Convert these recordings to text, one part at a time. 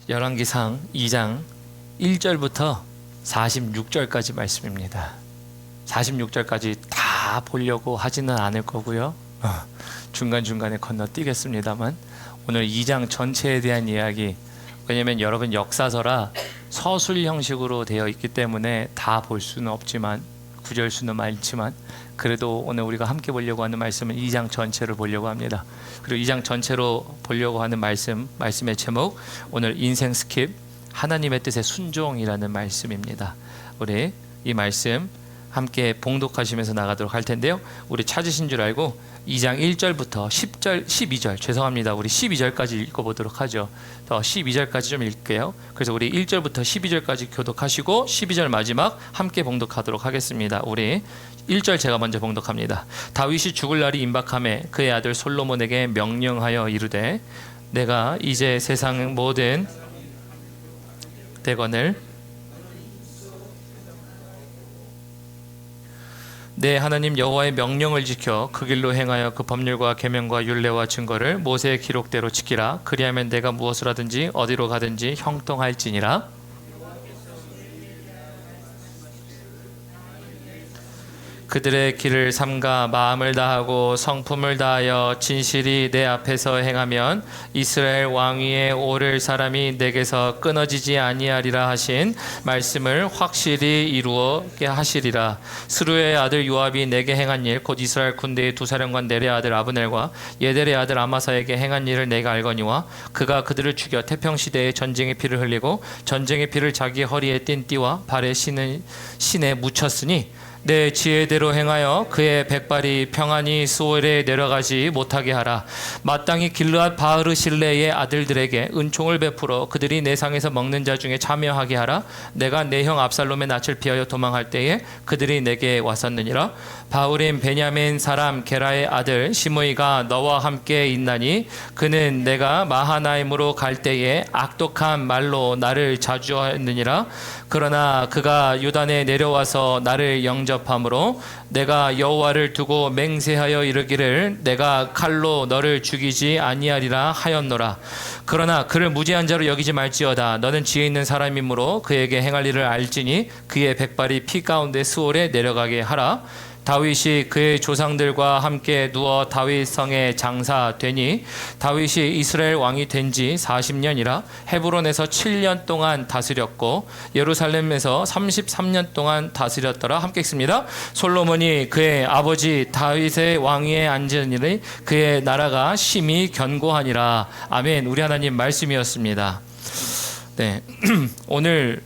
열왕기상 2장 1절부터 46절까지 말씀입니다. 46절까지 다 보려고 하지는 않을 거고요. 중간중간에 건너뛰겠습니다만 오늘 2장 전체에 대한 이야기, 왜냐면 여러분 역사서라 서술 형식으로 되어 있기 때문에 다 볼 수는 없지만 구절 수는 많지만 그래도 오늘 우리가 함께 보려고 하는 말씀은 2장 전체를 보려고 합니다. 그리고 2장 전체로 보려고 하는 말씀의 제목, 오늘 인생 스킵, 하나님의 뜻에 순종이라는 말씀입니다. 우리 이 말씀 함께 봉독하시면서 나가도록 할 텐데요. 우리 찾으신 줄 알고 2장 1절부터 10절, 12절, 죄송합니다. 우리 12절까지 읽어보도록 하죠. 더 12절까지 좀 읽게요. 그래서 우리 1절부터 12절까지 교독하시고 12절 마지막 함께 봉독하도록 하겠습니다. 우리 1절 제가 먼저 봉독합니다. 다윗이 죽을 날이 임박하매 그의 아들 솔로몬에게 명령하여 이르되 내가 이제 세상 모든 대건을 내 하나님 여호와의 명령을 지켜 그 길로 행하여 그 법률과 계명과 율례와 증거를 모세의 기록대로 지키라. 그리하면 내가 무엇을 하든지 어디로 가든지 형통할지니라. 그들의 길을 삼가 마음을 다하고 성품을 다하여 진실이 내 앞에서 행하면 이스라엘 왕위에 오를 사람이 내게서 끊어지지 아니하리라 하신 말씀을 확실히 이루게 하시리라. 스루의 아들 요압이 내게 행한 일, 곧 이스라엘 군대의 두 사령관 넬의 아들 아브넬과 예델의 아들 아마사에게 행한 일을 내가 알거니와 그가 그들을 죽여 태평시대에 전쟁의 피를 흘리고 전쟁의 피를 자기 허리에 띤 띠와 발에 신에 묻혔으니 내 지혜대로 행하여 그의 백발이 평안히 소엘에 내려가지 못하게 하라. 마땅히 길르앗 바흐르실레의 아들들에게 은총을 베풀어 그들이 내 상에서 먹는 자 중에 참여하게 하라. 내가 내 형 압살롬의 낯을 피하여 도망할 때에 그들이 내게 왔었느니라. 바울임 베냐민 사람 게라의 아들 시므이가 너와 함께 있나니 그는 내가 마하나임으로 갈 때에 악독한 말로 나를 자주하였느니라. 그러나 그가 요단에 내려와서 나를 영접함으로 내가 여호와를 두고 맹세하여 이르기를 내가 칼로 너를 죽이지 아니하리라 하였노라. 그러나 그를 무지한 자로 여기지 말지어다. 너는 지혜 있는 사람이므로 그에게 행할 일을 알지니 그의 백발이 피 가운데 스올에 내려가게 하라. 다윗이 그의 조상들과 함께 누워 다윗 성에 장사되니 다윗이 이스라엘 왕이 된 지 40년이라 헤브론에서 7년 동안 다스렸고 예루살렘에서 33년 동안 다스렸더라. 함께 읽습니다. 솔로몬이 그의 아버지 다윗의 왕위에 앉으니 그의 나라가 심히 견고하니라. 아멘. 우리 하나님 말씀이었습니다. 네, 오늘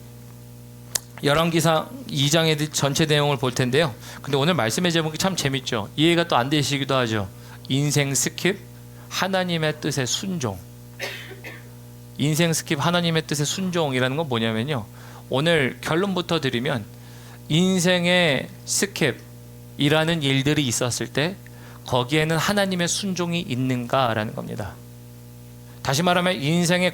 열왕기상 2장의 전체 내용을 볼 텐데요. 근데 오늘 말씀의 제목이 참 재밌죠. 이해가 또 안 되시기도 하죠. 인생 스킵, 하나님의 뜻에 순종. 인생 스킵, 하나님의 뜻에 순종이라는 건 뭐냐면요, 오늘 결론부터 드리면 인생의 스킵이라는 일들이 있었을 때 거기에는 하나님의 순종이 있는가라는 겁니다. 다시 말하면 인생에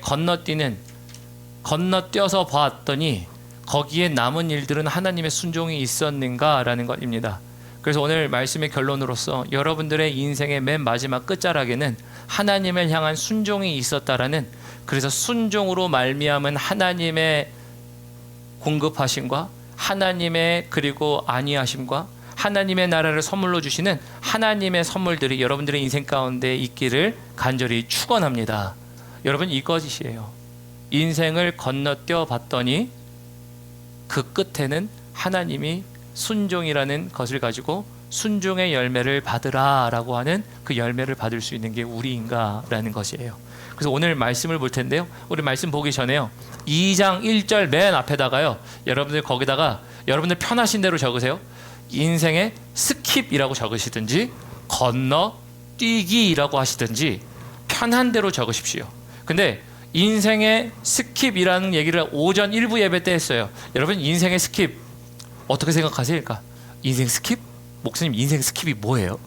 건너뛰어서 봤더니 거기에 남은 일들은 하나님의 순종이 있었는가라는 것입니다. 그래서 오늘 말씀의 결론으로서 여러분들의 인생의 맨 마지막 끝자락에는 하나님을 향한 순종이 있었다라는, 그래서 순종으로 말미암은 하나님의 공급하심과 하나님의 그리고 안위하심과 하나님의 나라를 선물로 주시는 하나님의 선물들이 여러분들의 인생 가운데 있기를 간절히 축원합니다. 여러분, 이것이에요. 인생을 건너뛰어 봤더니 그 끝에는 하나님이 순종이라는 것을 가지고 순종의 열매를 받으라 라고 하는 그 열매를 받을 수 있는 게 우리인가 라는 것이에요. 그래서 오늘 말씀을 볼 텐데요, 우리 말씀 보기 전에요, 2장 1절 맨 앞에다가요, 여러분들 거기다가 여러분들 편하신 대로 적으세요. 인생의 스킵이라고 적으시든지 건너뛰기라고 하시든지 편한 대로 적으십시오. 근데 인생의 스킵이라는 얘기를 오전 1부 예배 때 했어요. 여러분, 인생의 스킵 어떻게 생각하세요? 인생 스킵? 목사님, 인생 스킵이 뭐예요?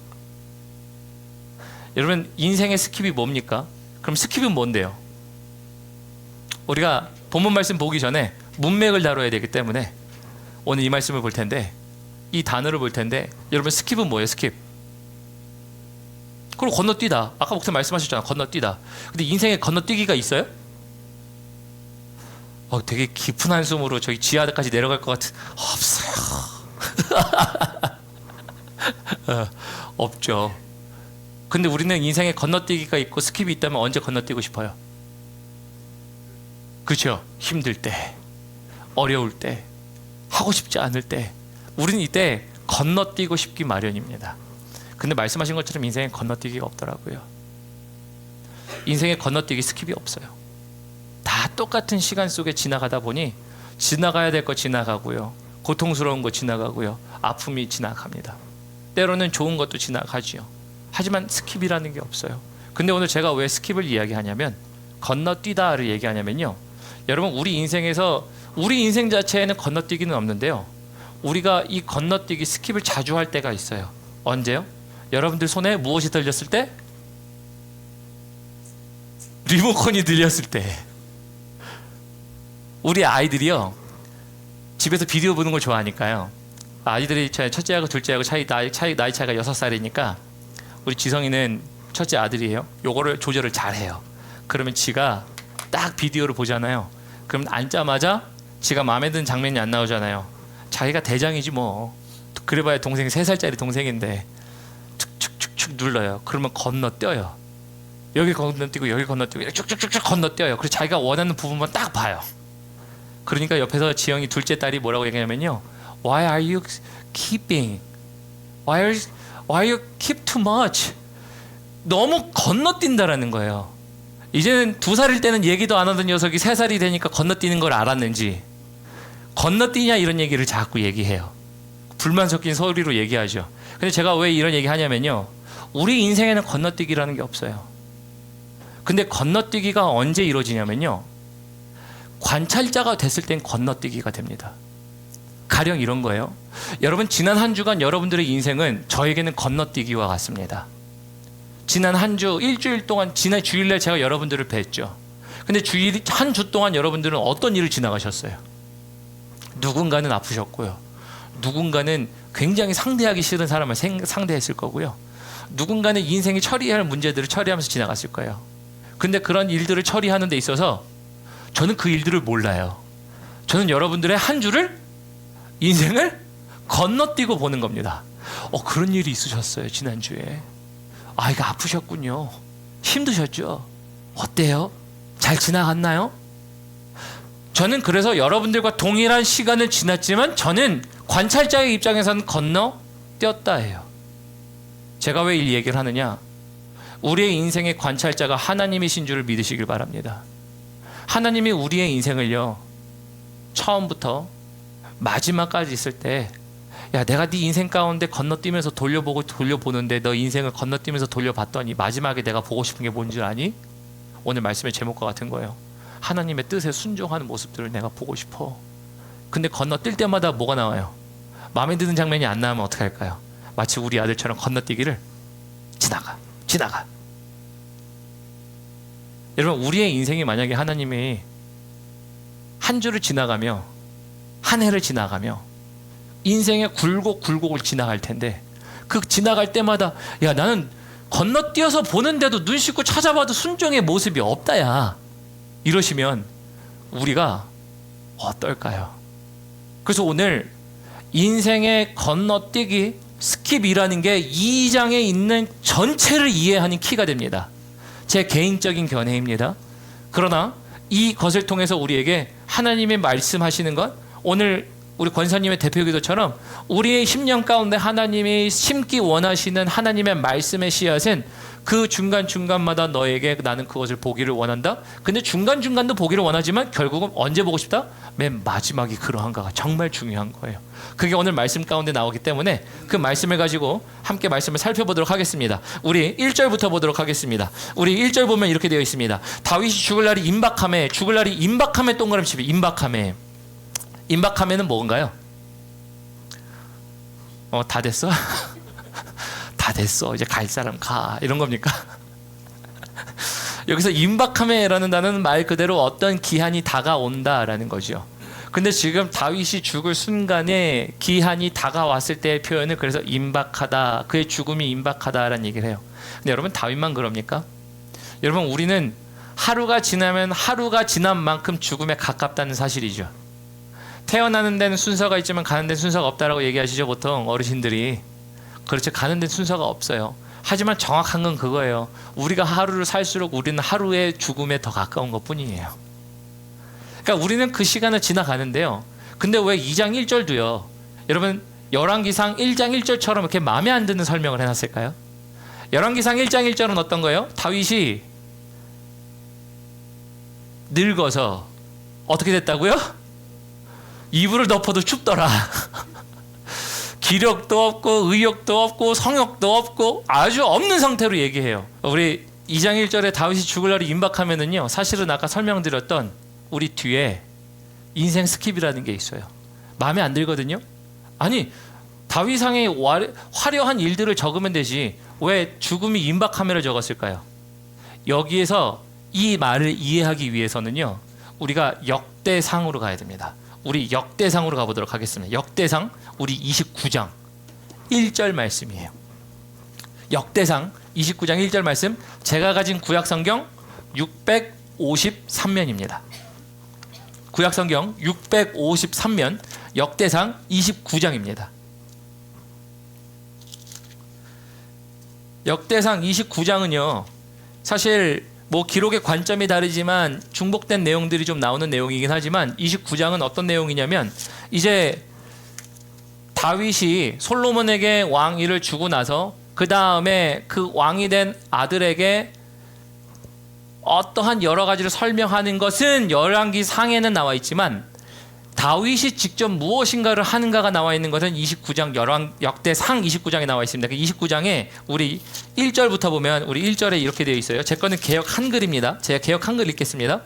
여러분, 인생의 스킵이 뭡니까? 그럼 스킵은 뭔데요? 우리가 본문 말씀 보기 전에 문맥을 다뤄야 되기 때문에 오늘 이 말씀을 볼 텐데, 이 단어를 볼 텐데, 여러분, 스킵은 뭐예요? 스킵. 그리고 건너뛰다. 아까 목사님 말씀하셨잖아, 건너뛰다. 근데 인생에 건너뛰기가 있어요? 되게 깊은 한숨으로 저기 지하까지 내려갈 것 같은. 없어요. 없죠. 근데 우리는 인생에 건너뛰기가 있고 스킵이 있다면 언제 건너뛰고 싶어요? 그렇죠? 힘들 때, 어려울 때, 하고 싶지 않을 때, 우리는 이때 건너뛰고 싶기 마련입니다. 근데 말씀하신 것처럼 인생에 건너뛰기가 없더라고요. 인생에 건너뛰기 스킵이 없어요. 다 똑같은 시간 속에 지나가다 보니 지나가야 될 거 지나가고요, 고통스러운 거 지나가고요, 아픔이 지나갑니다. 때로는 좋은 것도 지나가지요. 하지만 스킵이라는 게 없어요. 근데 오늘 제가 왜 스킵을 이야기하냐면, 건너뛰다를 얘기하냐면요, 여러분 우리 인생에서 우리 인생 자체에는 건너뛰기는 없는데요, 우리가 이 건너뛰기 스킵을 자주 할 때가 있어요. 언제요? 여러분들 손에 무엇이 들렸을 때? 리모컨이 들렸을 때. 우리 아이들이요, 집에서 비디오 보는 걸 좋아하니까요, 아이들이 첫째하고 둘째하고 나이 차이가 6살이니까 우리 지성이는 첫째 아들이에요. 요거를 조절을 잘해요. 그러면 지가 딱 비디오를 보잖아요. 그럼 앉자마자 지가 마음에 드는 장면이 안 나오잖아요. 자기가 대장이지 뭐. 그래봐야 동생이 3살짜리 동생인데 축축축축 눌러요. 그러면 건너뛰어요. 여기 건너뛰고 여기 건너뛰고 쭉쭉쭉쭉 건너뛰어요. 그래서 자기가 원하는 부분만 딱 봐요. 그러니까 옆에서 지영이 둘째 딸이 뭐라고 얘기하냐면요, Why are you keeping? Why you keep too much? 너무 건너뛴다라는 거예요. 이제는 2살일 때는 얘기도 안 하던 녀석이 3살이 되니까 건너뛰는 걸 알았는지 건너뛰냐 이런 얘기를 자꾸 얘기해요. 불만 섞인 소리로 얘기하죠. 근데 제가 왜 이런 얘기 하냐면요, 우리 인생에는 건너뛰기라는 게 없어요. 근데 건너뛰기가 언제 이루어지냐면요, 관찰자가 됐을 땐 건너뛰기가 됩니다. 가령 이런 거예요. 여러분, 지난 한 주간 여러분들의 인생은 저에게는 건너뛰기와 같습니다. 지난 한 주, 일주일 동안, 지난 주일날 제가 여러분들을 뵀죠. 근데 한 주 동안 여러분들은 어떤 일을 지나가셨어요? 누군가는 아프셨고요, 누군가는 굉장히 상대하기 싫은 사람을 상대했을 거고요, 누군가는 인생이 처리해야 할 문제들을 처리하면서 지나갔을 거예요. 근데 그런 일들을 처리하는 데 있어서 저는 그 일들을 몰라요. 저는 여러분들의 한 주를, 인생을 건너뛰고 보는 겁니다. 그런 일이 있으셨어요 지난주에. 아이가 아프셨군요. 힘드셨죠? 어때요? 잘 지나갔나요? 저는 그래서 여러분들과 동일한 시간을 지났지만 저는 관찰자의 입장에서는 건너뛰었다 해요. 제가 왜 이 얘기를 하느냐, 우리의 인생의 관찰자가 하나님이신 줄을 믿으시길 바랍니다. 하나님이 우리의 인생을요, 처음부터 마지막까지 있을 때, 야, 내가 네 인생 가운데 건너뛰면서 돌려보는데 너 인생을 건너뛰면서 돌려봤더니 마지막에 내가 보고 싶은 게 뭔지 아니? 오늘 말씀의 제목과 같은 거예요. 하나님의 뜻에 순종하는 모습들을 내가 보고 싶어. 근데 건너뛸 때마다 뭐가 나와요? 마음에 드는 장면이 안 나오면 어떻게 할까요? 마치 우리 아들처럼 건너뛰기를 지나가. 여러분, 우리의 인생이 만약에 하나님이 한 주를 지나가며 한 해를 지나가며 인생의 굴곡을 지나갈 텐데, 그 지나갈 때마다 야, 나는 건너뛰어서 보는데도 눈 씻고 찾아봐도 순종의 모습이 없다야, 이러시면 우리가 어떨까요? 그래서 오늘 인생의 건너뛰기, 스킵이라는 게 2장에 있는 전체를 이해하는 키가 됩니다. 제 개인적인 견해입니다. 그러나 이것을 통해서 우리에게 하나님의 말씀하시는 것, 오늘 우리 권사님의 대표기도처럼 우리의 심령 가운데 하나님이 심기 원하시는 하나님의 말씀의 씨앗은 그 중간중간마다 너에게 나는 그것을 보기를 원한다. 근데 중간중간도 보기를 원하지만 결국은 언제 보고 싶다? 맨 마지막이 그러한가가 정말 중요한 거예요. 그게 오늘 말씀 가운데 나오기 때문에 그 말씀을 가지고 함께 말씀을 살펴보도록 하겠습니다. 우리 1절부터 보도록 하겠습니다. 우리 1절 보면 이렇게 되어 있습니다. 다윗이 죽을 날이 임박함에, 동그라미 치면 임박함에는 뭔가요? 다 됐어? 다 됐어, 이제 갈 사람 가, 이런 겁니까? 여기서 임박함에라는 단어는 말 그대로 어떤 기한이 다가온다라는 거죠. 근데 지금 다윗이 죽을 순간에 기한이 다가왔을 때의 표현을 그래서 임박하다, 그의 죽음이 임박하다라는 얘기를 해요. 근데 여러분, 다윗만 그럽니까? 여러분, 우리는 하루가 지나면 하루가 지난 만큼 죽음에 가깝다는 사실이죠. 태어나는 데는 순서가 있지만 가는 데는 순서가 없다라고 얘기하시죠, 보통 어르신들이. 그렇죠. 가는 데는 순서가 없어요. 하지만 정확한 건 그거예요. 우리가 하루를 살수록 우리는 하루의 죽음에 더 가까운 것뿐이에요. 그러니까 우리는 그 시간을 지나가는데요. 근데 왜 2장 1절도요. 여러분 열왕기상 1장 1절처럼 이렇게 마음에 안 드는 설명을 해놨을까요? 열왕기상 1장 1절은 어떤 거예요? 다윗이 늙어서 어떻게 됐다고요? 이불을 덮어도 춥더라. 기력도 없고 의욕도 없고 성욕도 없고 아주 없는 상태로 얘기해요. 우리 2장 1절에 다윗이 죽을 날이 임박하면은요, 사실은 아까 설명드렸던 우리 뒤에 인생 스킵이라는 게 있어요. 마음에 안 들거든요. 아니 다윗상의 화려한 일들을 적으면 되지 왜 죽음이 임박하면을 적었을까요? 여기에서 이 말을 이해하기 위해서는요, 우리가 역대상으로 가야 됩니다. 우리 역대상으로 가보도록 하겠습니다. 역대상 우리 29장 1절 말씀이에요. 역대상 29장 1절 말씀, 제가 가진 구약성경 653면입니다. 구약성경 653면 역대상 29장입니다. 역대상 29장은요, 사실 뭐 기록의 관점이 다르지만 중복된 내용들이 좀 나오는 내용이긴 하지만 29장은 어떤 내용이냐면, 이제 다윗이 솔로몬에게 왕위를 주고 나서 그 다음에 그 왕이 된 아들에게 어떠한 여러 가지를 설명하는 것은 열왕기상에는 나와 있지만 다윗이 직접 무엇인가를 하는가가 나와 있는 것은 29장 역대상 29장에 나와 있습니다. 29장에 우리 1절부터 보면 우리 1절에 이렇게 되어 있어요. 제 거는 개역 한글입니다. 제가 개역 한글 읽겠습니다.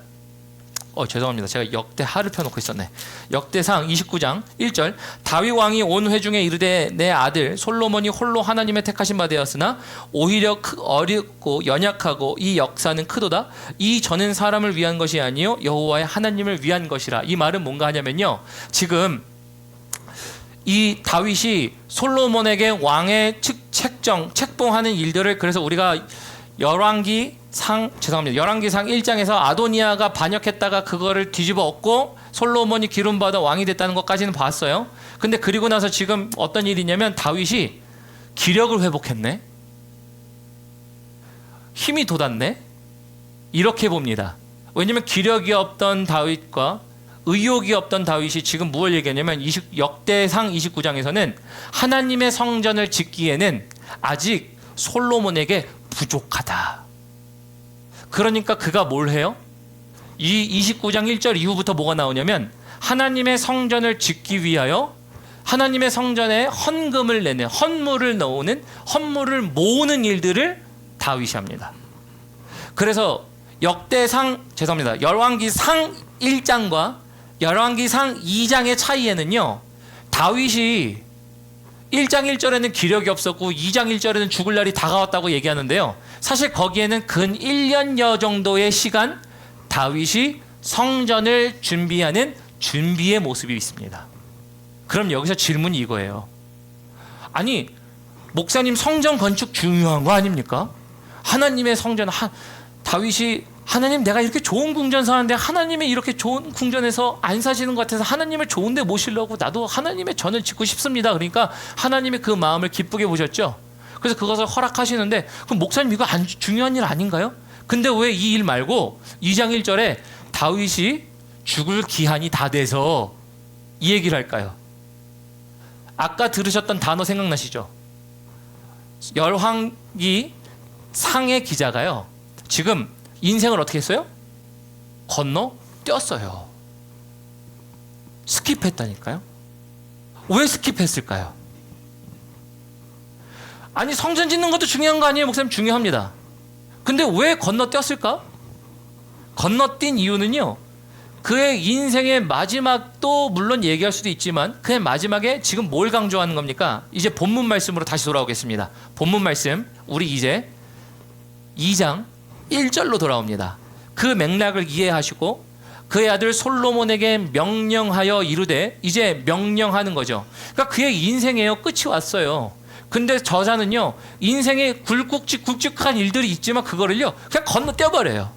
죄송합니다. 제가 역대하를 펴놓고 있었네. 역대상 29장 1절, 다윗 왕이 온 회중에 이르되 내 아들 솔로몬이 홀로 하나님의 택하신 바 되었으나 오히려 어렵고 연약하고 이 역사는 크도다. 이 저는 사람을 위한 것이 아니요 여호와의 하나님을 위한 것이라. 이 말은 뭔가 하냐면요, 지금 이 다윗이 솔로몬에게 왕의 책봉하는 일들을, 그래서 우리가 열왕기상 1장에서 아도니아가 반역했다가 그거를 뒤집어 엎고 솔로몬이 기름받아 왕이 됐다는 것까지는 봤어요. 근데 그리고 나서 지금 어떤 일이냐면 다윗이 기력을 회복했네, 힘이 돋았네, 이렇게 봅니다. 왜냐면 기력이 없던 다윗과 의욕이 없던 다윗이 지금 무엇을 얘기하냐면 역대상 29장에서는 하나님의 성전을 짓기에는 아직 솔로몬에게 부족하다. 그러니까 그가 뭘 해요? 이 29장 1절 이후부터 뭐가 나오냐면 하나님의 성전을 짓기 위하여 하나님의 성전에 헌금을 내는, 헌물을 모으는 일들을 다윗이 합니다. 그래서 열왕기상 1장과 열왕기상 2장의 차이에는요, 다윗이 1장 1절에는 기력이 없었고 2장 1절에는 죽을 날이 다가왔다고 얘기하는데요, 사실 거기에는 근 1년여 정도의 시간 다윗이 성전을 준비하는 준비의 모습이 있습니다. 그럼 여기서 질문이 이거예요. 아니 목사님, 성전 건축 중요한 거 아닙니까? 하나님의 성전, 다윗이 하나님 내가 이렇게 좋은 궁전 사는데 하나님이 이렇게 좋은 궁전에서 안 사시는 것 같아서 하나님을 좋은 데 모시려고 나도 하나님의 전을 짓고 싶습니다. 그러니까 하나님이 그 마음을 기쁘게 보셨죠. 그래서 그것을 허락하시는데, 그럼 목사님 이거 중요한 일 아닌가요? 근데 왜 이 일 말고 2장 1절에 다윗이 죽을 기한이 다 돼서 이 얘기를 할까요? 아까 들으셨던 단어 생각나시죠? 열왕기 상의 기자가요, 지금 인생을 어떻게 했어요? 건너뛰었어요. 스킵했다니까요. 왜 스킵했을까요? 아니 성전 짓는 것도 중요한 거 아니에요? 목사님, 중요합니다. 근데 왜 건너뛰었을까? 건너뛴 이유는요, 그의 인생의 마지막도 물론 얘기할 수도 있지만 그의 마지막에 지금 뭘 강조하는 겁니까? 이제 본문 말씀으로 다시 돌아오겠습니다. 본문 말씀 우리 이제 2장 1절로 돌아옵니다. 그 맥락을 이해하시고 그의 아들 솔로몬에게 명령하여 이르되, 이제 명령하는 거죠. 그러니까 그의 인생에요, 끝이 왔어요. 근데 저자는요, 인생에 굵직굵직한 일들이 있지만 그거를요 그냥 건너뛰어버려요.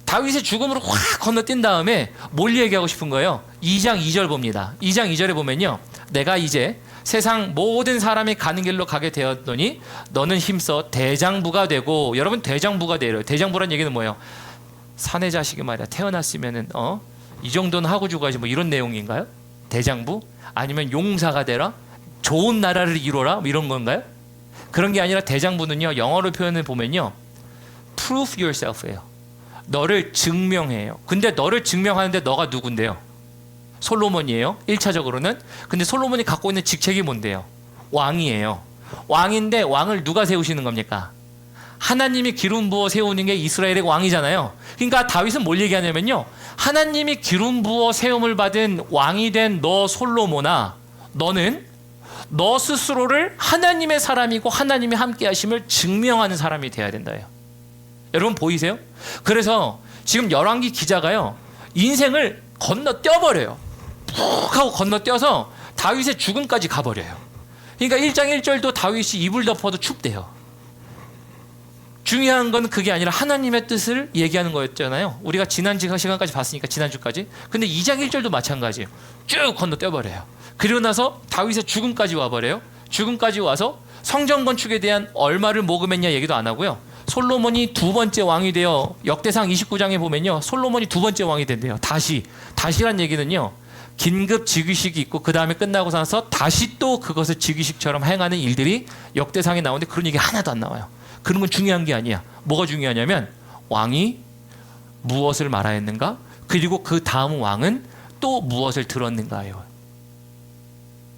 다윗의 죽음으로 확 건너뛴 다음에 뭘 얘기하고 싶은 거예요? 2장 2절 봅니다. 2장 2절에 보면요, 내가 이제 세상 모든 사람이 가는 길로 가게 되었더니 너는 힘써 대장부가 되고. 여러분, 대장부가 되래요. 대장부란 얘기는 뭐예요? 사내 자식이 말이야 태어났으면은 이 정도는 하고 죽어야지, 뭐 이런 내용인가요? 대장부? 아니면 용사가 되라? 좋은 나라를 이루어라? 뭐 이런 건가요? 그런 게 아니라 대장부는요, 영어로 표현을 보면요, prove yourself예요. 너를 증명해요. 근데 너를 증명하는데 너가 누군데요? 솔로몬이에요. 1차적으로는. 근데 솔로몬이 갖고 있는 직책이 뭔데요? 왕이에요. 왕인데 왕을 누가 세우시는 겁니까? 하나님이 기름 부어 세우는 게 이스라엘의 왕이잖아요. 그러니까 다윗은 뭘 얘기하냐면요, 하나님이 기름 부어 세움을 받은 왕이 된 너 솔로몬아, 너는 너 스스로를 하나님의 사람이고 하나님이 함께 하심을 증명하는 사람이 돼야 된다요. 여러분 보이세요? 그래서 지금 열왕기 기자가요, 인생을 건너뛰어버려요. 푹 하고 건너뛰어서 다윗의 죽음까지 가버려요. 그러니까 1장 1절도 다윗이 이불 덮어도 춥대요. 중요한 건 그게 아니라 하나님의 뜻을 얘기하는 거였잖아요. 우리가 지난 시간까지 봤으니까, 지난주까지. 근데 2장 1절도 마찬가지예요. 쭉 건너뛰어버려요. 그리고 나서 다윗의 죽음까지 와버려요. 죽음까지 와서 성전 건축에 대한 얼마를 모금했냐 얘기도 안 하고요. 솔로몬이 두 번째 왕이 되어, 역대상 29장에 보면요, 솔로몬이 두 번째 왕이 된대요. 다시란 얘기는요, 긴급 즉위식이 있고 그 다음에 끝나고 나서 다시 또 그것을 즉위식처럼 행하는 일들이 역대상에 나오는데 그런 얘기 하나도 안 나와요. 그런 건 중요한 게 아니야. 뭐가 중요하냐면 왕이 무엇을 말하였는가, 그리고 그 다음 왕은 또 무엇을 들었는가예요.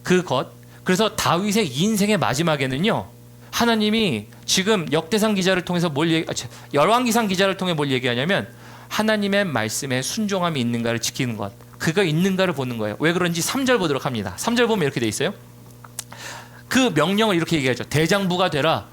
그것. 그래서 다윗의 인생의 마지막에는요, 하나님이 지금 역대상 기자를 통해서 열왕기상 기자를 통해 뭘 얘기하냐면, 하나님의 말씀에 순종함이 있는가를 지키는 것, 그가 있는가를 보는 거예요. 왜 그런지 3절 보도록 합니다. 3절 보면 이렇게 돼 있어요. 그 명령을 이렇게 얘기하죠. 대장부가 되라.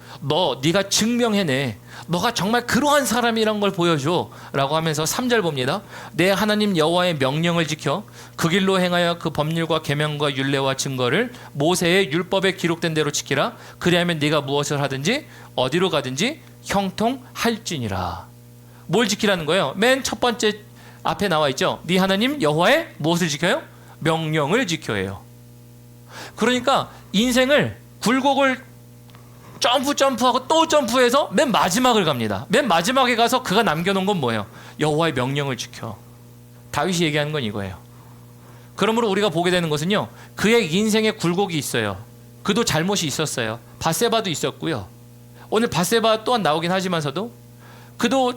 네가 증명해내. 너가 정말 그러한 사람이란 걸 보여줘. 라고 하면서 3절 봅니다. 내 하나님 여호와의 명령을 지켜 그 길로 행하여 그 법률과 계명과 율례와 증거를 모세의 율법에 기록된 대로 지키라. 그리하면 네가 무엇을 하든지 어디로 가든지 형통할지니라. 뭘 지키라는 거예요? 맨 첫 번째 앞에 나와 있죠. 네 하나님 여호와의 무엇을 지켜요? 명령을 지켜요. 그러니까 인생을 굴곡을 점프하고 또 점프해서 맨 마지막을 갑니다. 맨 마지막에 가서 그가 남겨놓은 건 뭐예요? 여호와의 명령을 지켜. 다윗이 얘기하는 건 이거예요. 그러므로 우리가 보게 되는 것은요, 그의 인생에 굴곡이 있어요. 그도 잘못이 있었어요. 밧세바도 있었고요. 오늘 밧세바 또한 나오긴 하지만서도 그도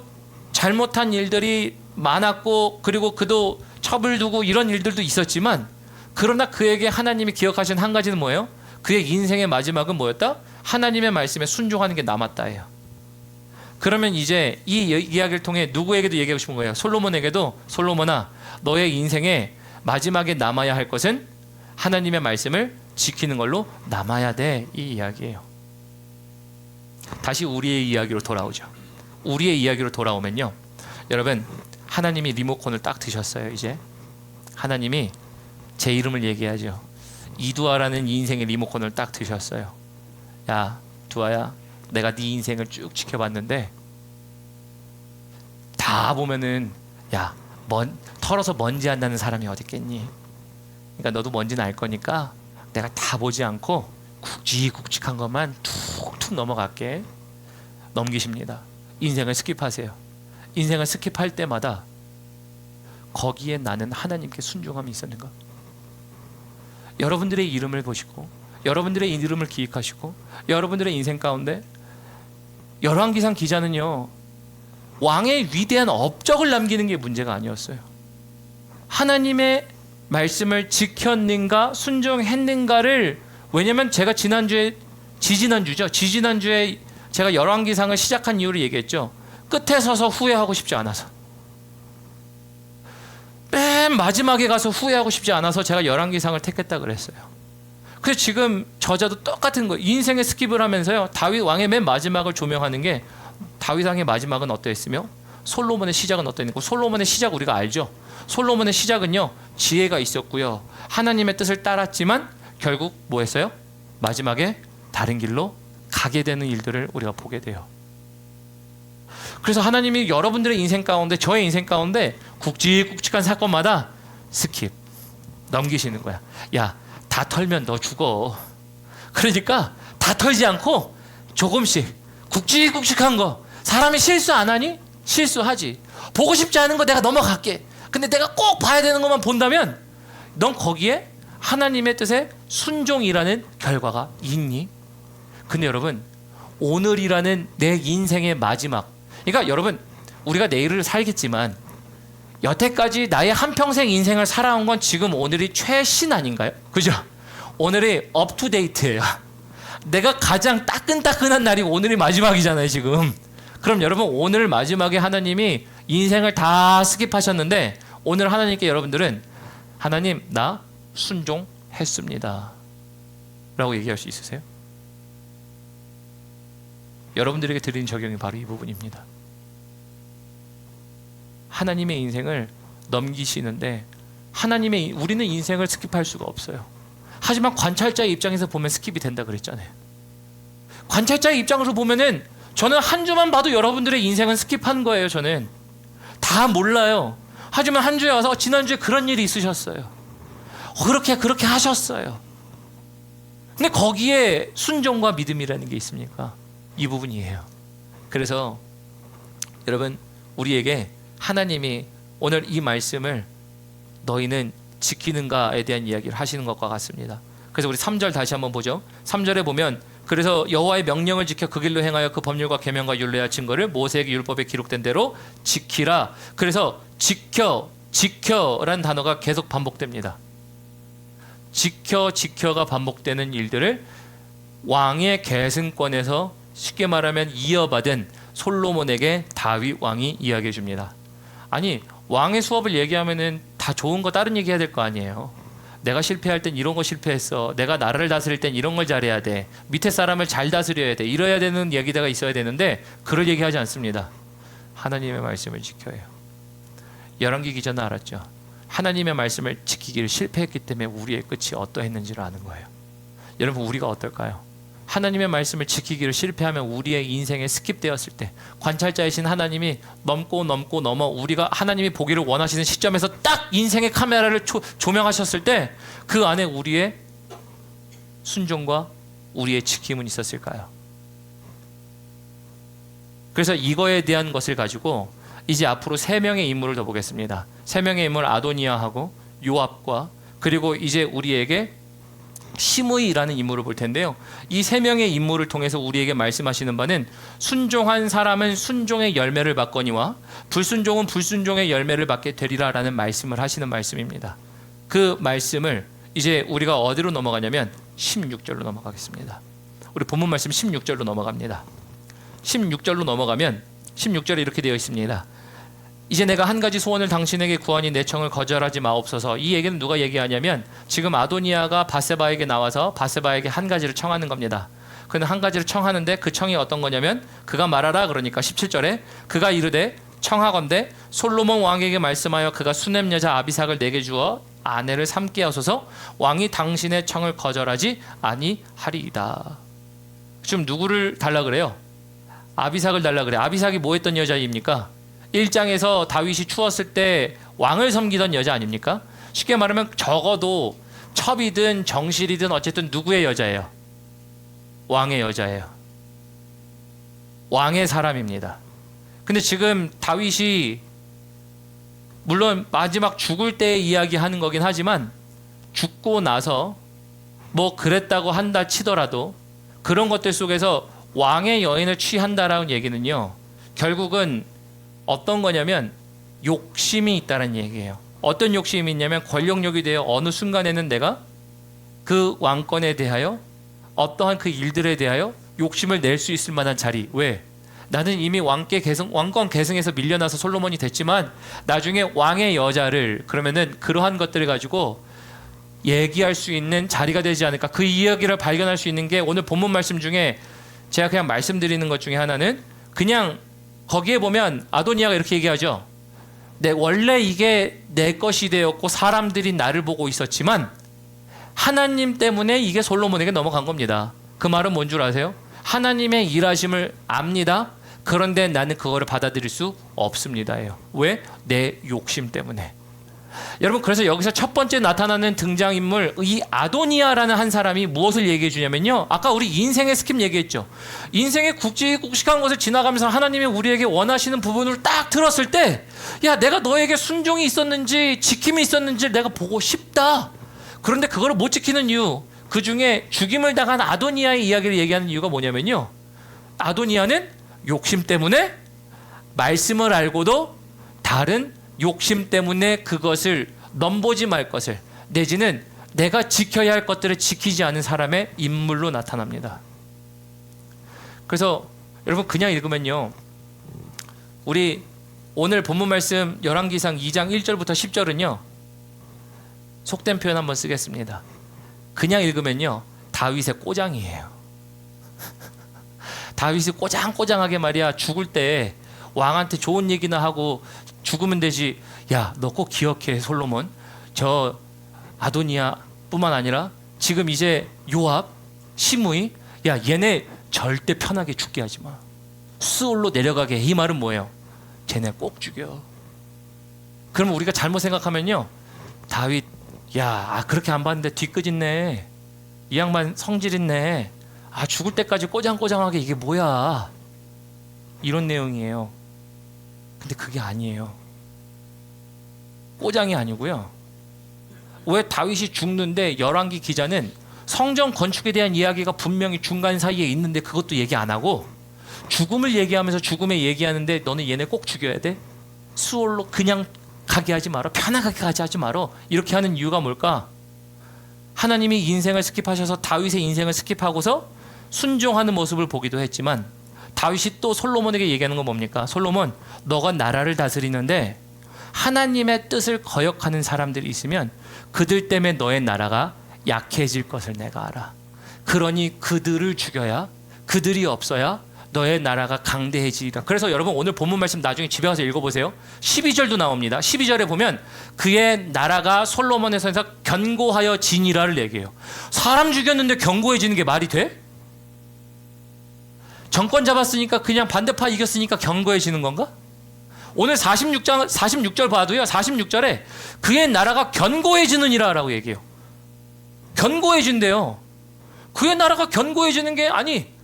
잘못한 일들이 많았고, 그리고 그도 첩을 두고 이런 일들도 있었지만, 그러나 그에게 하나님이 기억하신 한 가지는 뭐예요? 그의 인생의 마지막은 뭐였다? 하나님의 말씀에 순종하는 게 남았다예요. 그러면 이제 이 이야기를 통해 누구에게도 얘기하고 싶은 거예요? 솔로몬에게도, 솔로몬아, 너의 인생에 마지막에 남아야 할 것은 하나님의 말씀을 지키는 걸로 남아야 돼, 이 이야기예요. 다시 우리의 이야기로 돌아오죠. 우리의 이야기로 돌아오면요, 여러분, 하나님이 리모컨을 딱 드셨어요. 이제 하나님이 제 이름을 얘기하죠. 이두아라는 인생의 리모컨을 딱 드셨어요. 야, 두아야, 내가 네 인생을 쭉 지켜봤는데 다 보면은, 야, 털어서 먼지 안 나는 사람이 어디 있겠니? 그러니까 너도 먼지는 알 거니까 내가 다 보지 않고 굵직굵직한 것만 툭툭 넘어갈게. 넘기십니다. 인생을 스킵하세요. 인생을 스킵할 때마다 거기에 나는 하나님께 순종함이 있었는가? 여러분들의 이름을 보시고, 여러분들의 이름을 기억하시고, 여러분들의 인생 가운데 열왕기상 기자는요, 왕의 위대한 업적을 남기는 게 문제가 아니었어요. 하나님의 말씀을 지켰는가, 순종했는가를, 왜냐면 제가 지지난주에 제가 열왕기상을 시작한 이유를 얘기했죠. 끝에 서서 후회하고 싶지 않아서, 맨 마지막에 가서 후회하고 싶지 않아서 제가 열왕기상을 택했다 그랬어요. 그래서 지금 저자도 똑같은 거, 인생의 스킵을 하면서요, 다윗 왕의 맨 마지막을 조명하는 게, 다윗 왕의 마지막은 어떠했으며 솔로몬의 시작은 어떠했고, 솔로몬의 시작 우리가 알죠. 솔로몬의 시작은요, 지혜가 있었고요, 하나님의 뜻을 따랐지만 결국 뭐 했어요? 마지막에 다른 길로 가게 되는 일들을 우리가 보게 돼요. 그래서 하나님이 여러분들의 인생 가운데, 저의 인생 가운데 굵직굵직한 사건마다 스킵 넘기시는 거야. 야, 다 털면 너 죽어. 그러니까 다 털지 않고 조금씩 굵직굵직한 거. 사람이 실수 안 하니? 실수하지. 보고 싶지 않은 거 내가 넘어갈게. 근데 내가 꼭 봐야 되는 것만 본다면 넌 거기에 하나님의 뜻에 순종이라는 결과가 있니? 근데 여러분, 오늘이라는 내 인생의 마지막, 그러니까 여러분, 우리가 내일을 살겠지만 여태까지 나의 한평생 인생을 살아온 건 지금 오늘이 최신 아닌가요? 그죠? 오늘이 업투데이트예요. 내가 가장 따끈따끈한 날이 오늘이 마지막이잖아요, 지금. 그럼 여러분, 오늘 마지막에 하나님이 인생을 다 스킵하셨는데 오늘 하나님께 여러분들은 하나님, 나 순종했습니다 라고 얘기할 수 있으세요? 여러분들에게 드리는 적용이 바로 이 부분입니다. 하나님의 인생을 넘기시는데 우리는 인생을 스킵할 수가 없어요. 하지만 관찰자의 입장에서 보면 스킵이 된다 그랬잖아요. 관찰자의 입장으로 보면은 저는 한 주만 봐도 여러분들의 인생은 스킵한 거예요. 저는 다 몰라요. 하지만 한 주에 와서 지난주에 그런 일이 있으셨어요. 그렇게 하셨어요. 근데 거기에 순종과 믿음이라는 게 있습니까? 이 부분이에요. 그래서 여러분, 우리에게 하나님이 오늘 이 말씀을 너희는 지키는가에 대한 이야기를 하시는 것과 같습니다. 그래서 우리 3절 다시 한번 보죠. 3절에 보면, 그래서 여호와의 명령을 지켜 그 길로 행하여 그 법률과 계명과 율례와 증거를 모세에게 율법에 기록된 대로 지키라. 그래서 지켜라는 단어가 계속 반복됩니다. 지켜가 반복되는 일들을 왕의 계승권에서 쉽게 말하면 이어받은 솔로몬에게 다윗 왕이 이야기해 줍니다. 아니, 왕의 수업을 얘기하면은 다 좋은 거 다른 얘기 해야 될 거 아니에요. 내가 실패할 땐 이런 거 실패했어. 내가 나라를 다스릴 땐 이런 걸 잘해야 돼. 밑에 사람을 잘 다스려야 돼. 이래야 되는 얘기가 있어야 되는데 그럴 얘기하지 않습니다. 하나님의 말씀을 지켜요. 열왕기 기자는 알았죠. 하나님의 말씀을 지키기를 실패했기 때문에 우리의 끝이 어떠했는지를 아는 거예요. 여러분, 우리가 어떨까요? 하나님의 말씀을 지키기를 실패하면 우리의 인생에 스킵되었을 때 관찰자이신 하나님이 넘어 우리가 하나님이 보기를 원하시는 시점에서 딱 인생의 카메라를 조명하셨을 때 그 안에 우리의 순종과 우리의 지킴은 있었을까요? 그래서 이거에 대한 것을 가지고 이제 앞으로 3명의 인물을 더 보겠습니다. 3명의 인물, 아도니아하고 요압과 그리고 이제 우리에게 시므이라는 인물을 볼 텐데요. 이 3명의 인물을 통해서 우리에게 말씀하시는 바는 순종한 사람은 순종의 열매를 받거니와 불순종은 불순종의 열매를 받게 되리라라는 말씀을 하시는 말씀입니다. 그 말씀을 이제 우리가 어디로 넘어가냐면 16절로 넘어가겠습니다. 우리 본문 말씀 16절로 넘어갑니다. 16절로 넘어가면 16절에 이렇게 되어 있습니다. 이제 내가 한 가지 소원을 당신에게 구하니 내 청을 거절하지 마옵소서. 이 얘기는 누가 얘기하냐면 지금 아도니아가 밧세바에게 나와서 밧세바에게 한 가지를 청하는 겁니다. 그는 한 가지를 청하는데 그 청이 어떤 거냐면 그가 말하라 그러니까 17절에 그가 이르되 청하건대 솔로몬 왕에게 말씀하여 그가 수넴 여자 아비삭을 내게 주어 아내를 삼게 하소서. 왕이 당신의 청을 거절하지 아니하리이다. 지금 누구를 달라 그래요? 아비삭을 달라 그래. 아비삭이 뭐 했던 여자입니까? 1장에서 다윗이 추웠을 때 왕을 섬기던 여자 아닙니까? 쉽게 말하면 적어도 첩이든 정실이든 어쨌든 누구의 여자예요? 왕의 여자예요. 왕의 사람입니다. 근데 지금 다윗이 물론 마지막 죽을 때 이야기하는 거긴 하지만 죽고 나서 뭐 그랬다고 한다 치더라도 그런 것들 속에서 왕의 여인을 취한다라는 얘기는요, 결국은 어떤 거냐면 욕심이 있다는 얘기예요. 어떤 욕심이 있냐면 권력욕이 되어 어느 순간에는 내가 그 왕권에 대하여 어떠한 그 일들에 대하여 욕심을 낼 수 있을 만한 자리. 왜? 나는 이미 왕권 계승에서 밀려나서 솔로몬이 됐지만 나중에 왕의 여자를, 그러면은 그러한 것들을 가지고 얘기할 수 있는 자리가 되지 않을까. 그 이야기를 발견할 수 있는 게 오늘 본문 말씀 중에 제가 그냥 말씀드리는 것 중에 하나는, 그냥 거기에 보면 아도니아가 이렇게 얘기하죠. 원래 이게 내 것이 되었고 사람들이 나를 보고 있었지만 하나님 때문에 이게 솔로몬에게 넘어간 겁니다. 그 말은 뭔 줄 아세요? 하나님의 일하심을 압니다. 그런데 나는 그거를 받아들일 수 없습니다예요. 왜? 내 욕심 때문에. 여러분, 그래서 여기서 첫 번째 나타나는 등장인물, 이 아도니아라는 한 사람이 무엇을 얘기해 주냐면요, 아까 우리 인생의 스킵 얘기했죠. 인생의 굵직굵직한 것을 지나가면서 하나님이 우리에게 원하시는 부분을 딱 들었을 때, 야, 내가 너에게 순종이 있었는지 지킴이 있었는지 내가 보고 싶다. 그런데 그거를 못 지키는 이유, 그 중에 죽임을 당한 아도니아의 이야기를 얘기하는 이유가 뭐냐면요, 아도니아는 욕심 때문에 말씀을 알고도 다른 욕심 때문에 그것을 넘보지 말 것을, 내지는 내가 지켜야 할 것들을 지키지 않은 사람의 인물로 나타납니다. 그래서 여러분, 그냥 읽으면요, 우리 오늘 본문 말씀 열왕기상 2장 1절부터 10절은요 속된 표현 한번 쓰겠습니다. 그냥 읽으면요 다윗의 꼬장이에요. 다윗이 꼬장꼬장하게 말이야, 죽을 때 왕한테 좋은 얘기나 하고 죽으면 되지. 야, 너 꼭 기억해, 솔로몬. 저 아도니아 뿐만 아니라 지금 이제 요압, 시므이, 야, 얘네 절대 편하게 죽게 하지 마. 수올로 내려가게 해. 이 말은 뭐예요? 쟤네 꼭 죽여. 그러면 우리가 잘못 생각하면요, 다윗, 야, 그렇게 안 봤는데 뒤끝있네. 이 양반 성질 있네. 죽을 때까지 꼬장꼬장하게 이게 뭐야, 이런 내용이에요. 근데 그게 아니에요. 꼬장이 아니고요. 왜 다윗이 죽는데 열왕기 기자는 성전 건축에 대한 이야기가 분명히 중간 사이에 있는데 그것도 얘기 안 하고 죽음을 얘기하면서 죽음에 얘기하는데 너는 얘네 꼭 죽여야 돼? 수월로 그냥 가게 하지 마라, 편하게 가게 하지 마라, 이렇게 하는 이유가 뭘까? 하나님이 인생을 스킵하셔서 다윗의 인생을 스킵하고서 순종하는 모습을 보기도 했지만, 다윗이 또 솔로몬에게 얘기하는 건 뭡니까? 솔로몬, 너가 나라를 다스리는데 하나님의 뜻을 거역하는 사람들이 있으면 그들 때문에 너의 나라가 약해질 것을 내가 알아. 그러니 그들을 죽여야, 그들이 없어야 너의 나라가 강대해지리라. 그래서 여러분, 오늘 본문 말씀 나중에 집에 가서 읽어보세요. 12절도 나옵니다. 12절에 보면 그의 나라가 솔로몬의 손에서 견고하여 지니라를 얘기해요. 사람 죽였는데 견고해지는 게 말이 돼? 정권 잡았으니까, 그냥 반대파 이겼으니까 견고해지는 건가? 오늘 46절 봐도요, 46절에 그의 나라가 견고해지느니라 라고 얘기해요. 견고해진대요. 그의 나라가 견고해지는 게, 아니,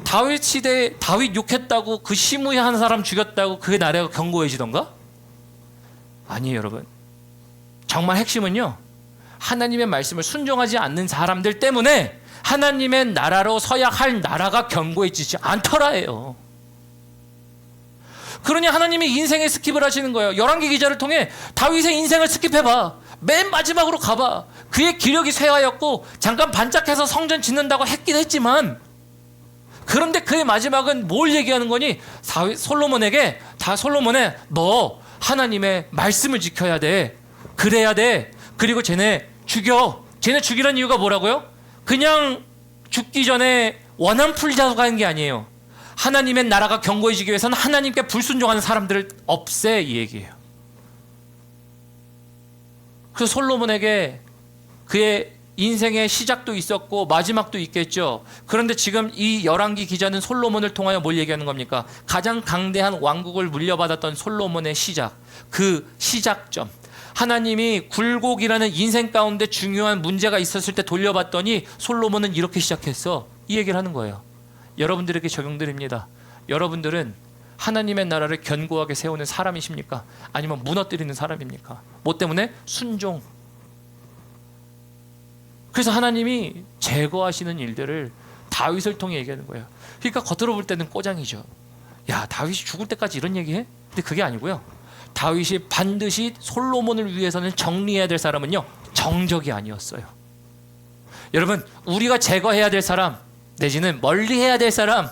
다윗 시대에 다윗 욕했다고 그 시므이 한 사람 죽였다고 그의 나라가 견고해지던가? 아니에요, 여러분. 정말 핵심은요, 하나님의 말씀을 순종하지 않는 사람들 때문에 하나님의 나라로 서야 할 나라가 견고해지지 않더라예요. 그러니 하나님이 인생의 스킵을 하시는 거예요. 열왕기 기자를 통해 다윗의 인생을 스킵해봐. 맨 마지막으로 가봐. 그의 기력이 쇠하였고 잠깐 반짝해서 성전 짓는다고 했긴 했지만, 그런데 그의 마지막은 뭘 얘기하는 거니? 솔로몬에게, 솔로몬에, 너 하나님의 말씀을 지켜야 돼. 그래야 돼. 그리고 쟤네 죽여. 쟤네 죽이라는 이유가 뭐라고요? 그냥 죽기 전에 원한 풀자고 하는 게 아니에요. 하나님의 나라가 견고해지기 위해서는 하나님께 불순종하는 사람들을 없애, 이 얘기예요. 그래서 솔로몬에게 그의 인생의 시작도 있었고 마지막도 있겠죠. 그런데 지금 이 열왕기 기자는 솔로몬을 통하여 뭘 얘기하는 겁니까? 가장 강대한 왕국을 물려받았던 솔로몬의 시작, 그 시작점, 하나님이 굴곡이라는 인생 가운데 중요한 문제가 있었을 때 돌려봤더니 솔로몬은 이렇게 시작했어, 이 얘기를 하는 거예요. 여러분들에게 적용드립니다. 여러분들은 하나님의 나라를 견고하게 세우는 사람이십니까? 아니면 무너뜨리는 사람입니까? 뭐 때문에? 순종. 그래서 하나님이 제거하시는 일들을 다윗을 통해 얘기하는 거예요. 그러니까 겉으로 볼 때는 꼬장이죠. 야, 다윗이 죽을 때까지 이런 얘기해? 근데 그게 아니고요, 다윗이 반드시 솔로몬을 위해서는 정리해야 될 사람은요, 정적이 아니었어요. 여러분, 우리가 제거해야 될 사람, 내지는 멀리해야 될 사람,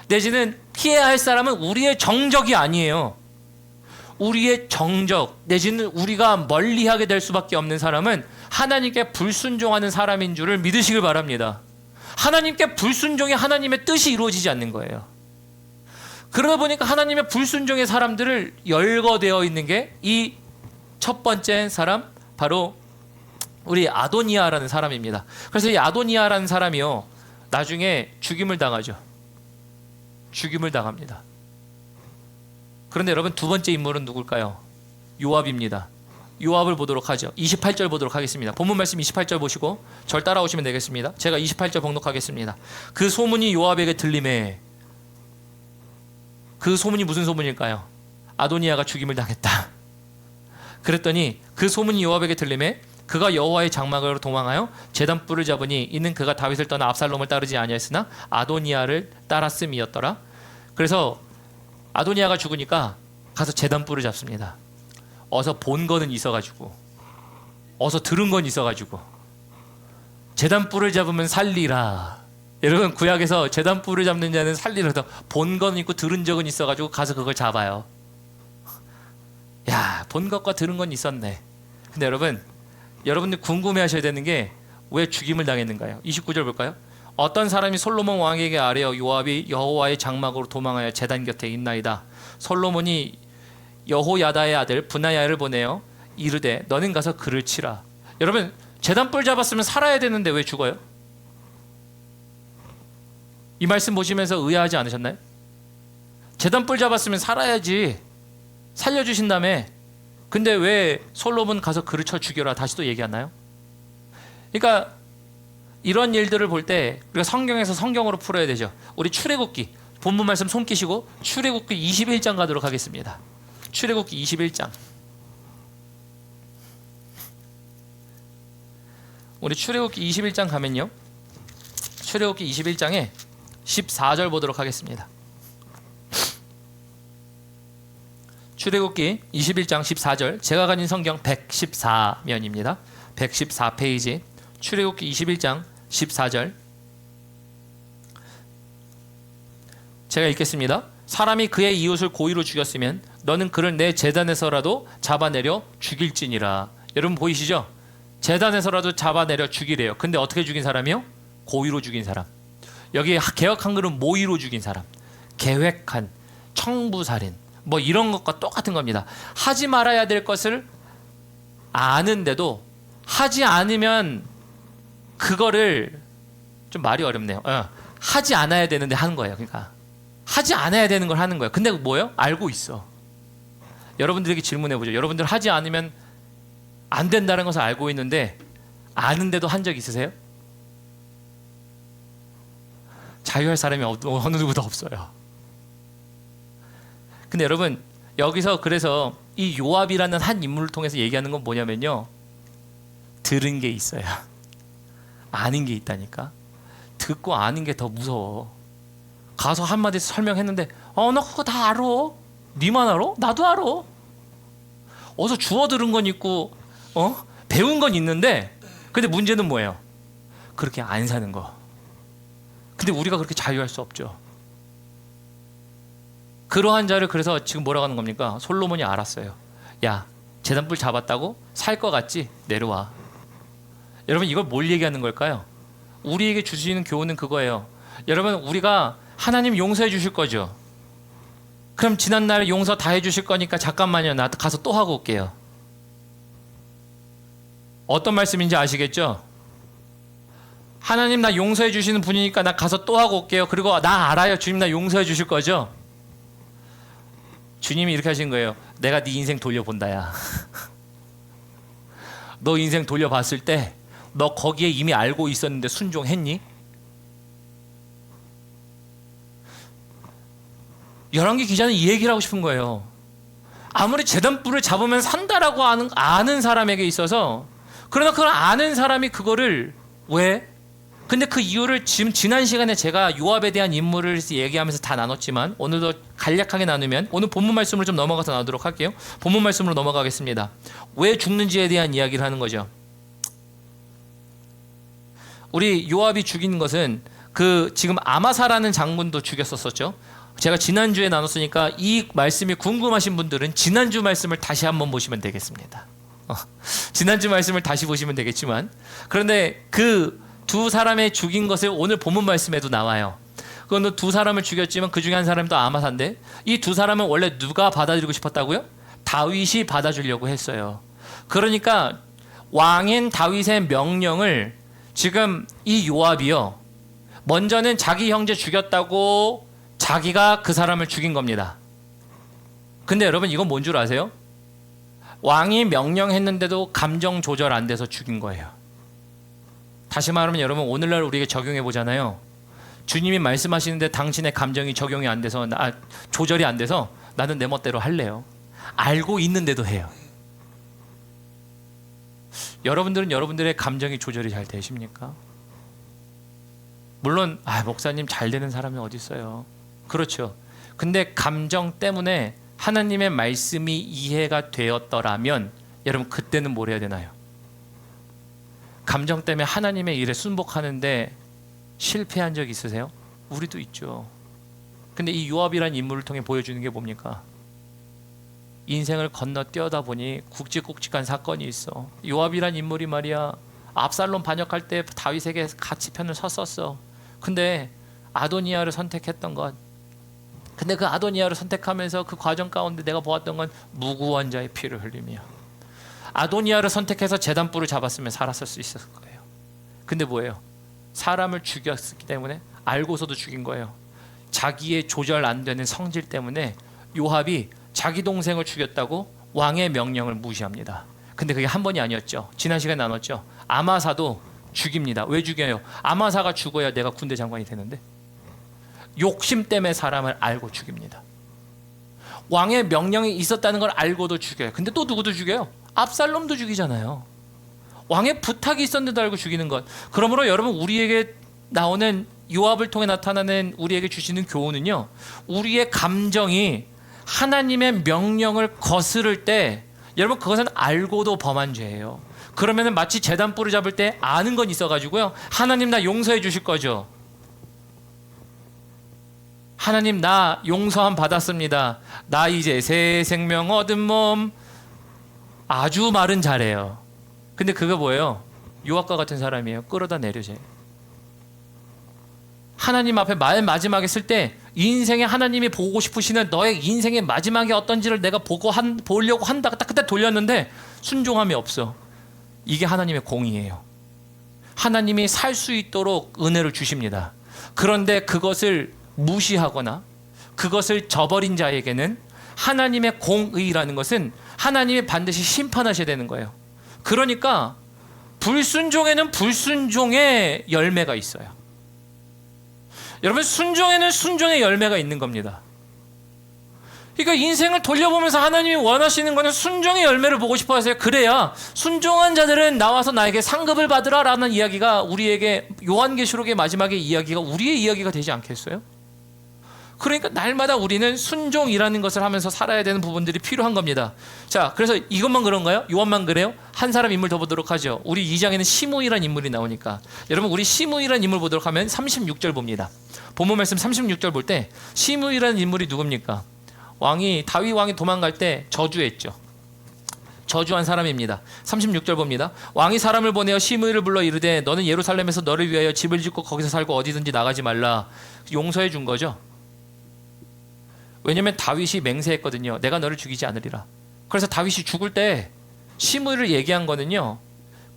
내지는 피해야 할 사람은 우리의 정적이 아니에요. 우리의 정적, 내지는 우리가 멀리하게 될 수밖에 없는 사람은 하나님께 불순종하는 사람인 줄을 믿으시길 바랍니다. 하나님께 불순종이 하나님의 뜻이 이루어지지 않는 거예요. 그러다 보니까 하나님의 불순종의 사람들을 열거되어 있는 게 이 첫 번째 사람, 바로 우리 아도니아라는 사람입니다. 그래서 이 아도니아라는 사람이요, 나중에 죽임을 당하죠. 죽임을 당합니다. 그런데 여러분 두 번째 인물은 누굴까요? 요압입니다. 요압을 보도록 하죠. 28절 보도록 하겠습니다. 본문 말씀 28절 보시고 절 따라오시면 되겠습니다. 제가 28절 봉독하겠습니다. 그 소문이 요압에게 들림에, 그 소문이 무슨 소문일까요? 아도니아가 죽임을 당했다. 그랬더니 그 소문이 요압에게 들림에 그가 여호와의 장막으로 도망하여 제단 뿔을 잡으니 이는 그가 다윗을 떠나 압살롬을 따르지 아니하였으나 아도니아를 따랐음이었더라. 그래서 아도니아가 죽으니까 가서 제단 뿔을 잡습니다. 어서 본 거는 있어가지고, 어서 들은 건 있어가지고, 제단 뿔을 잡으면 살리라. 여러분 구약에서 제단 뿔을 잡는 자는 살리라. 본 건 있고 들은 적은 있어가지고 가서 그걸 잡아요. 야, 본 것과 들은 건 있었네. 근데 여러분들 궁금해하셔야 되는 게 왜 죽임을 당했는가요? 29절 볼까요? 어떤 사람이 솔로몬 왕에게 아뢰어 요압이 여호와의 장막으로 도망하여 제단 곁에 있나이다. 솔로몬이 여호야다의 아들 브나야를 보내어 이르되 너는 가서 그를 치라. 여러분 제단 뿔 잡았으면 살아야 되는데 왜 죽어요? 이 말씀 보시면서 의아하지 않으셨나요? 제단 뿔 잡았으면 살아야지, 살려주신다며. 근데 왜 솔로몬 가서 그를 쳐 죽여라 다시 또 얘기하나요? 그러니까 이런 일들을 볼 때 우리가 성경에서 성경으로 풀어야 되죠. 우리 출애굽기 본문 말씀 손 끼시고 출애굽기 21장 가도록 하겠습니다. 출애굽기 21장. 우리 출애굽기 21장 가면요, 출애굽기 21장에 14절 보도록 하겠습니다. 출애굽기 21장 14절, 제가 가진 성경 114면입니다. 114페이지 출애굽기 21장 14절 제가 읽겠습니다. 사람이 그의 이웃을 고의로 죽였으면 너는 그를 내 제단에서라도 잡아내려 죽일지니라. 여러분 보이시죠? 제단에서라도 잡아내려 죽이래요. 근데 어떻게 죽인 사람이요? 고의로 죽인 사람. 여기 개역 한글은 모의로 죽인 사람, 계획한, 청부살인, 뭐 이런 것과 똑같은 겁니다. 하지 말아야 될 것을 아는데도 하지 않으면 그거를, 좀 말이 어렵네요. 하지 않아야 되는데 하는 거예요. 그러니까 하지 않아야 되는 걸 하는 거예요. 근데 뭐예요? 알고 있어. 여러분들에게 질문해 보죠. 여러분들 하지 않으면 안 된다는 것을 알고 있는데 아는데도 한 적 있으세요? 자유할 사람이 어느 누구도 없어요. 근데 여러분 여기서 그래서 이 요압이라는 한 인물을 통해서 얘기하는 건 뭐냐면요, 들은 게 있어요. 아는 게 있다니까. 듣고 아는 게 더 무서워. 가서 한마디 설명했는데 나 그거 다 알아. 니만 알아? 나도 알아. 어서 주워 들은 건 있고 배운 건 있는데, 근데 문제는 뭐예요? 그렇게 안 사는 거. 근데 우리가 그렇게 자유할 수 없죠. 그러한 자를 그래서 지금 뭐라고 하는 겁니까? 솔로몬이 알았어요. 야, 제단불 잡았다고? 살 것 같지? 내려와. 여러분 이걸 뭘 얘기하는 걸까요? 우리에게 주시는 교훈은 그거예요. 여러분 우리가 하나님 용서해 주실 거죠? 그럼 지난날 용서 다 해주실 거니까 잠깐만요, 나 가서 또 하고 올게요. 어떤 말씀인지 아시겠죠? 하나님 나 용서해 주시는 분이니까 나 가서 또 하고 올게요. 그리고 나 알아요, 주님 나 용서해 주실 거죠? 주님이 이렇게 하신 거예요. 내가 네 인생 돌려본다야. 너 인생 돌려봤을 때 너 거기에 이미 알고 있었는데 순종했니? 열왕기 기자는 이 얘기를 하고 싶은 거예요. 아무리 제단불을 잡으면 산다라고 아는 사람에게 있어서, 그러나 그걸 아는 사람이 그거를 왜? 근데 그 이유를 지금 지난 시간에 제가 요압에 대한 인물을 얘기하면서 다 나눴지만 오늘도 간략하게 나누면, 오늘 본문 말씀으로 좀 넘어가서 나누도록 할게요. 본문 말씀으로 넘어가겠습니다. 왜 죽는지에 대한 이야기를 하는 거죠. 우리 요압이 죽인 것은 그 지금 아마사라는 장군도 죽였었죠. 제가 지난주에 나눴으니까 이 말씀이 궁금하신 분들은 지난주 말씀을 다시 한번 보시면 되겠습니다. 지난주 말씀을 다시 보시면 되겠지만, 그런데 그 두 사람의 죽인 것을 오늘 본문 말씀에도 나와요. 그건 두 사람을 죽였지만 그 중에 한 사람이 또 아마사인데, 이 두 사람은 원래 누가 받아들이고 싶었다고요? 다윗이 받아주려고 했어요. 그러니까 왕인 다윗의 명령을 지금 이 요압이요, 먼저는 자기 형제 죽였다고 자기가 그 사람을 죽인 겁니다. 근데 여러분 이건 뭔 줄 아세요? 왕이 명령했는데도 감정 조절 안 돼서 죽인 거예요. 다시 말하면 여러분 오늘날 우리에게 적용해 보잖아요. 주님이 말씀하시는데 당신의 감정이 적용이 안 돼서 조절이 안 돼서 나는 내 멋대로 할래요. 알고 있는데도 해요. 여러분들은 여러분들의 감정이 조절이 잘 되십니까? 물론 목사님 잘 되는 사람이 어디 있어요. 그렇죠. 근데 감정 때문에 하나님의 말씀이 이해가 되었더라면 여러분 그때는 뭘 해야 되나요? 감정 때문에 하나님의 일에 순복하는데 실패한 적 있으세요? 우리도 있죠. 근데 이 요압이라는 인물을 통해 보여주는 게 뭡니까? 인생을 건너뛰어다 보니 굵직굵직한 사건이 있어. 요압이란 인물이 말이야 압살롬 반역할 때 다윗에게 같이 편을 섰었어. 근데 아도니아를 선택했던 것. 근데 그 아도니아를 선택하면서 그 과정 가운데 내가 보았던 건 무구한 자의 피를 흘리며, 아도니아를 선택해서 제단불을 잡았으면 살았을 수 있었을 거예요. 근데 뭐예요? 사람을 죽였기 때문에 알고서도 죽인 거예요. 자기의 조절 안 되는 성질 때문에 요압이 자기 동생을 죽였다고 왕의 명령을 무시합니다. 근데 그게 한 번이 아니었죠. 지난 시간에 나눴죠. 아마사도 죽입니다. 왜 죽여요? 아마사가 죽어야 내가 군대 장관이 되는데 욕심 때문에 사람을 알고 죽입니다. 왕의 명령이 있었다는 걸 알고도 죽여요. 근데 또 누구도 죽여요? 압살롬도 죽이잖아요. 왕의 부탁이 있었는데도 알고 죽이는 것. 그러므로 여러분 우리에게 나오는 요압을 통해 나타나는 우리에게 주시는 교훈은요, 우리의 감정이 하나님의 명령을 거스를 때 여러분 그것은 알고도 범한 죄예요. 그러면은 마치 제단불을 잡을 때 아는 건 있어가지고요, 하나님 나 용서해 주실 거죠. 하나님 나 용서함 받았습니다. 나 이제 새 생명 얻은 몸. 아주 말은 잘해요. 근데 그거 뭐예요? 요압과 같은 사람이에요. 끌어다 내려져요. 하나님 앞에 말 마지막에 쓸 때 인생에 하나님이 보고 싶으시는 너의 인생의 마지막이 어떤지를 내가 보려고 한다가 딱 그때 돌렸는데 순종함이 없어. 이게 하나님의 공의예요. 하나님이 살 수 있도록 은혜를 주십니다. 그런데 그것을 무시하거나 그것을 저버린 자에게는 하나님의 공의라는 것은 하나님이 반드시 심판하셔야 되는 거예요. 그러니까 불순종에는 불순종의 열매가 있어요. 여러분 순종에는 순종의 열매가 있는 겁니다. 그러니까 인생을 돌려보면서 하나님이 원하시는 것은 순종의 열매를 보고 싶어 하세요. 그래야 순종한 자들은 나와서 나에게 상급을 받으라 라는 이야기가 우리에게, 요한계시록의 마지막의 이야기가 우리의 이야기가 되지 않겠어요? 그러니까 날마다 우리는 순종이라는 것을 하면서 살아야 되는 부분들이 필요한 겁니다. 자, 그래서 이것만 그런가요? 요한만 그래요? 한 사람 인물 더 보도록 하죠. 우리 2장에는 시므이라는 인물이 나오니까 여러분 우리 시므이라는 인물 보도록 하면 36절 봅니다. 본문 말씀 36절 볼 때 시므이라는 인물이 누굽니까? 다윗 왕이 도망갈 때 저주했죠. 저주한 사람입니다. 36절 봅니다. 왕이 사람을 보내어 시므이를 불러 이르되 너는 예루살렘에서 너를 위하여 집을 짓고 거기서 살고 어디든지 나가지 말라. 용서해 준 거죠. 왜냐하면 다윗이 맹세했거든요. 내가 너를 죽이지 않으리라. 그래서 다윗이 죽을 때 시므이를 얘기한 거는요,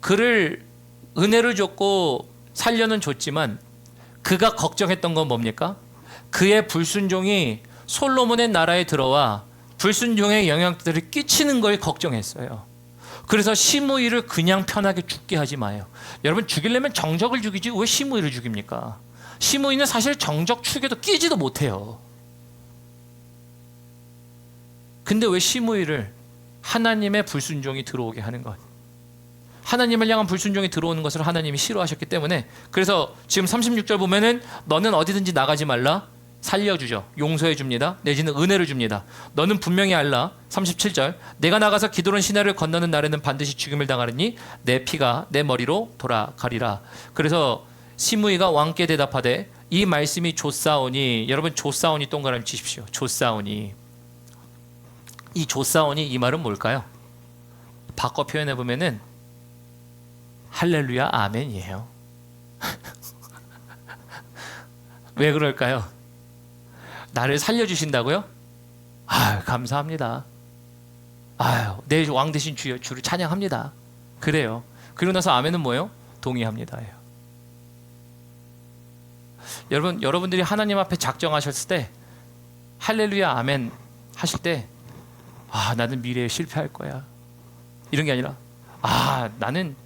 그를 은혜를 줬고 살려는 줬지만 그가 걱정했던 건 뭡니까? 그의 불순종이 솔로몬의 나라에 들어와 불순종의 영향들을 끼치는 걸 걱정했어요. 그래서 시므이를 그냥 편하게 죽게 하지 마요. 여러분 죽이려면 정적을 죽이지 왜 시므이를 죽입니까? 시므이는 사실 정적 축에도 끼지도 못해요. 근데 왜 시므이를 하나님의 불순종이 들어오게 하는 것, 하나님을 향한 불순종이 들어오는 것을 하나님이 싫어하셨기 때문에, 그래서 지금 36절 보면은 너는 어디든지 나가지 말라, 살려주죠. 용서해 줍니다. 내지는 은혜를 줍니다. 너는 분명히 알라. 37절 내가 나가서 기드론 시내를 건너는 날에는 반드시 죽임을 당하리니 내 피가 내 머리로 돌아가리라. 그래서 시므이가 왕께 대답하되 이 말씀이 좋사오니, 여러분 좋사오니 동그라미 치십시오. 좋사오니. 이 좋사오니 이 말은 뭘까요? 바꿔 표현해 보면은 할렐루야 아멘이에요. 왜 그럴까요? 나를 살려주신다고요? 감사합니다. 내 왕 대신 주를 찬양합니다. 그래요. 그러고 나서 아멘은 뭐예요? 동의합니다예요. 여러분들이 하나님 앞에 작정하셨을 때 할렐루야 아멘 하실 때 나는 미래에 실패할 거야 이런 게 아니라 나는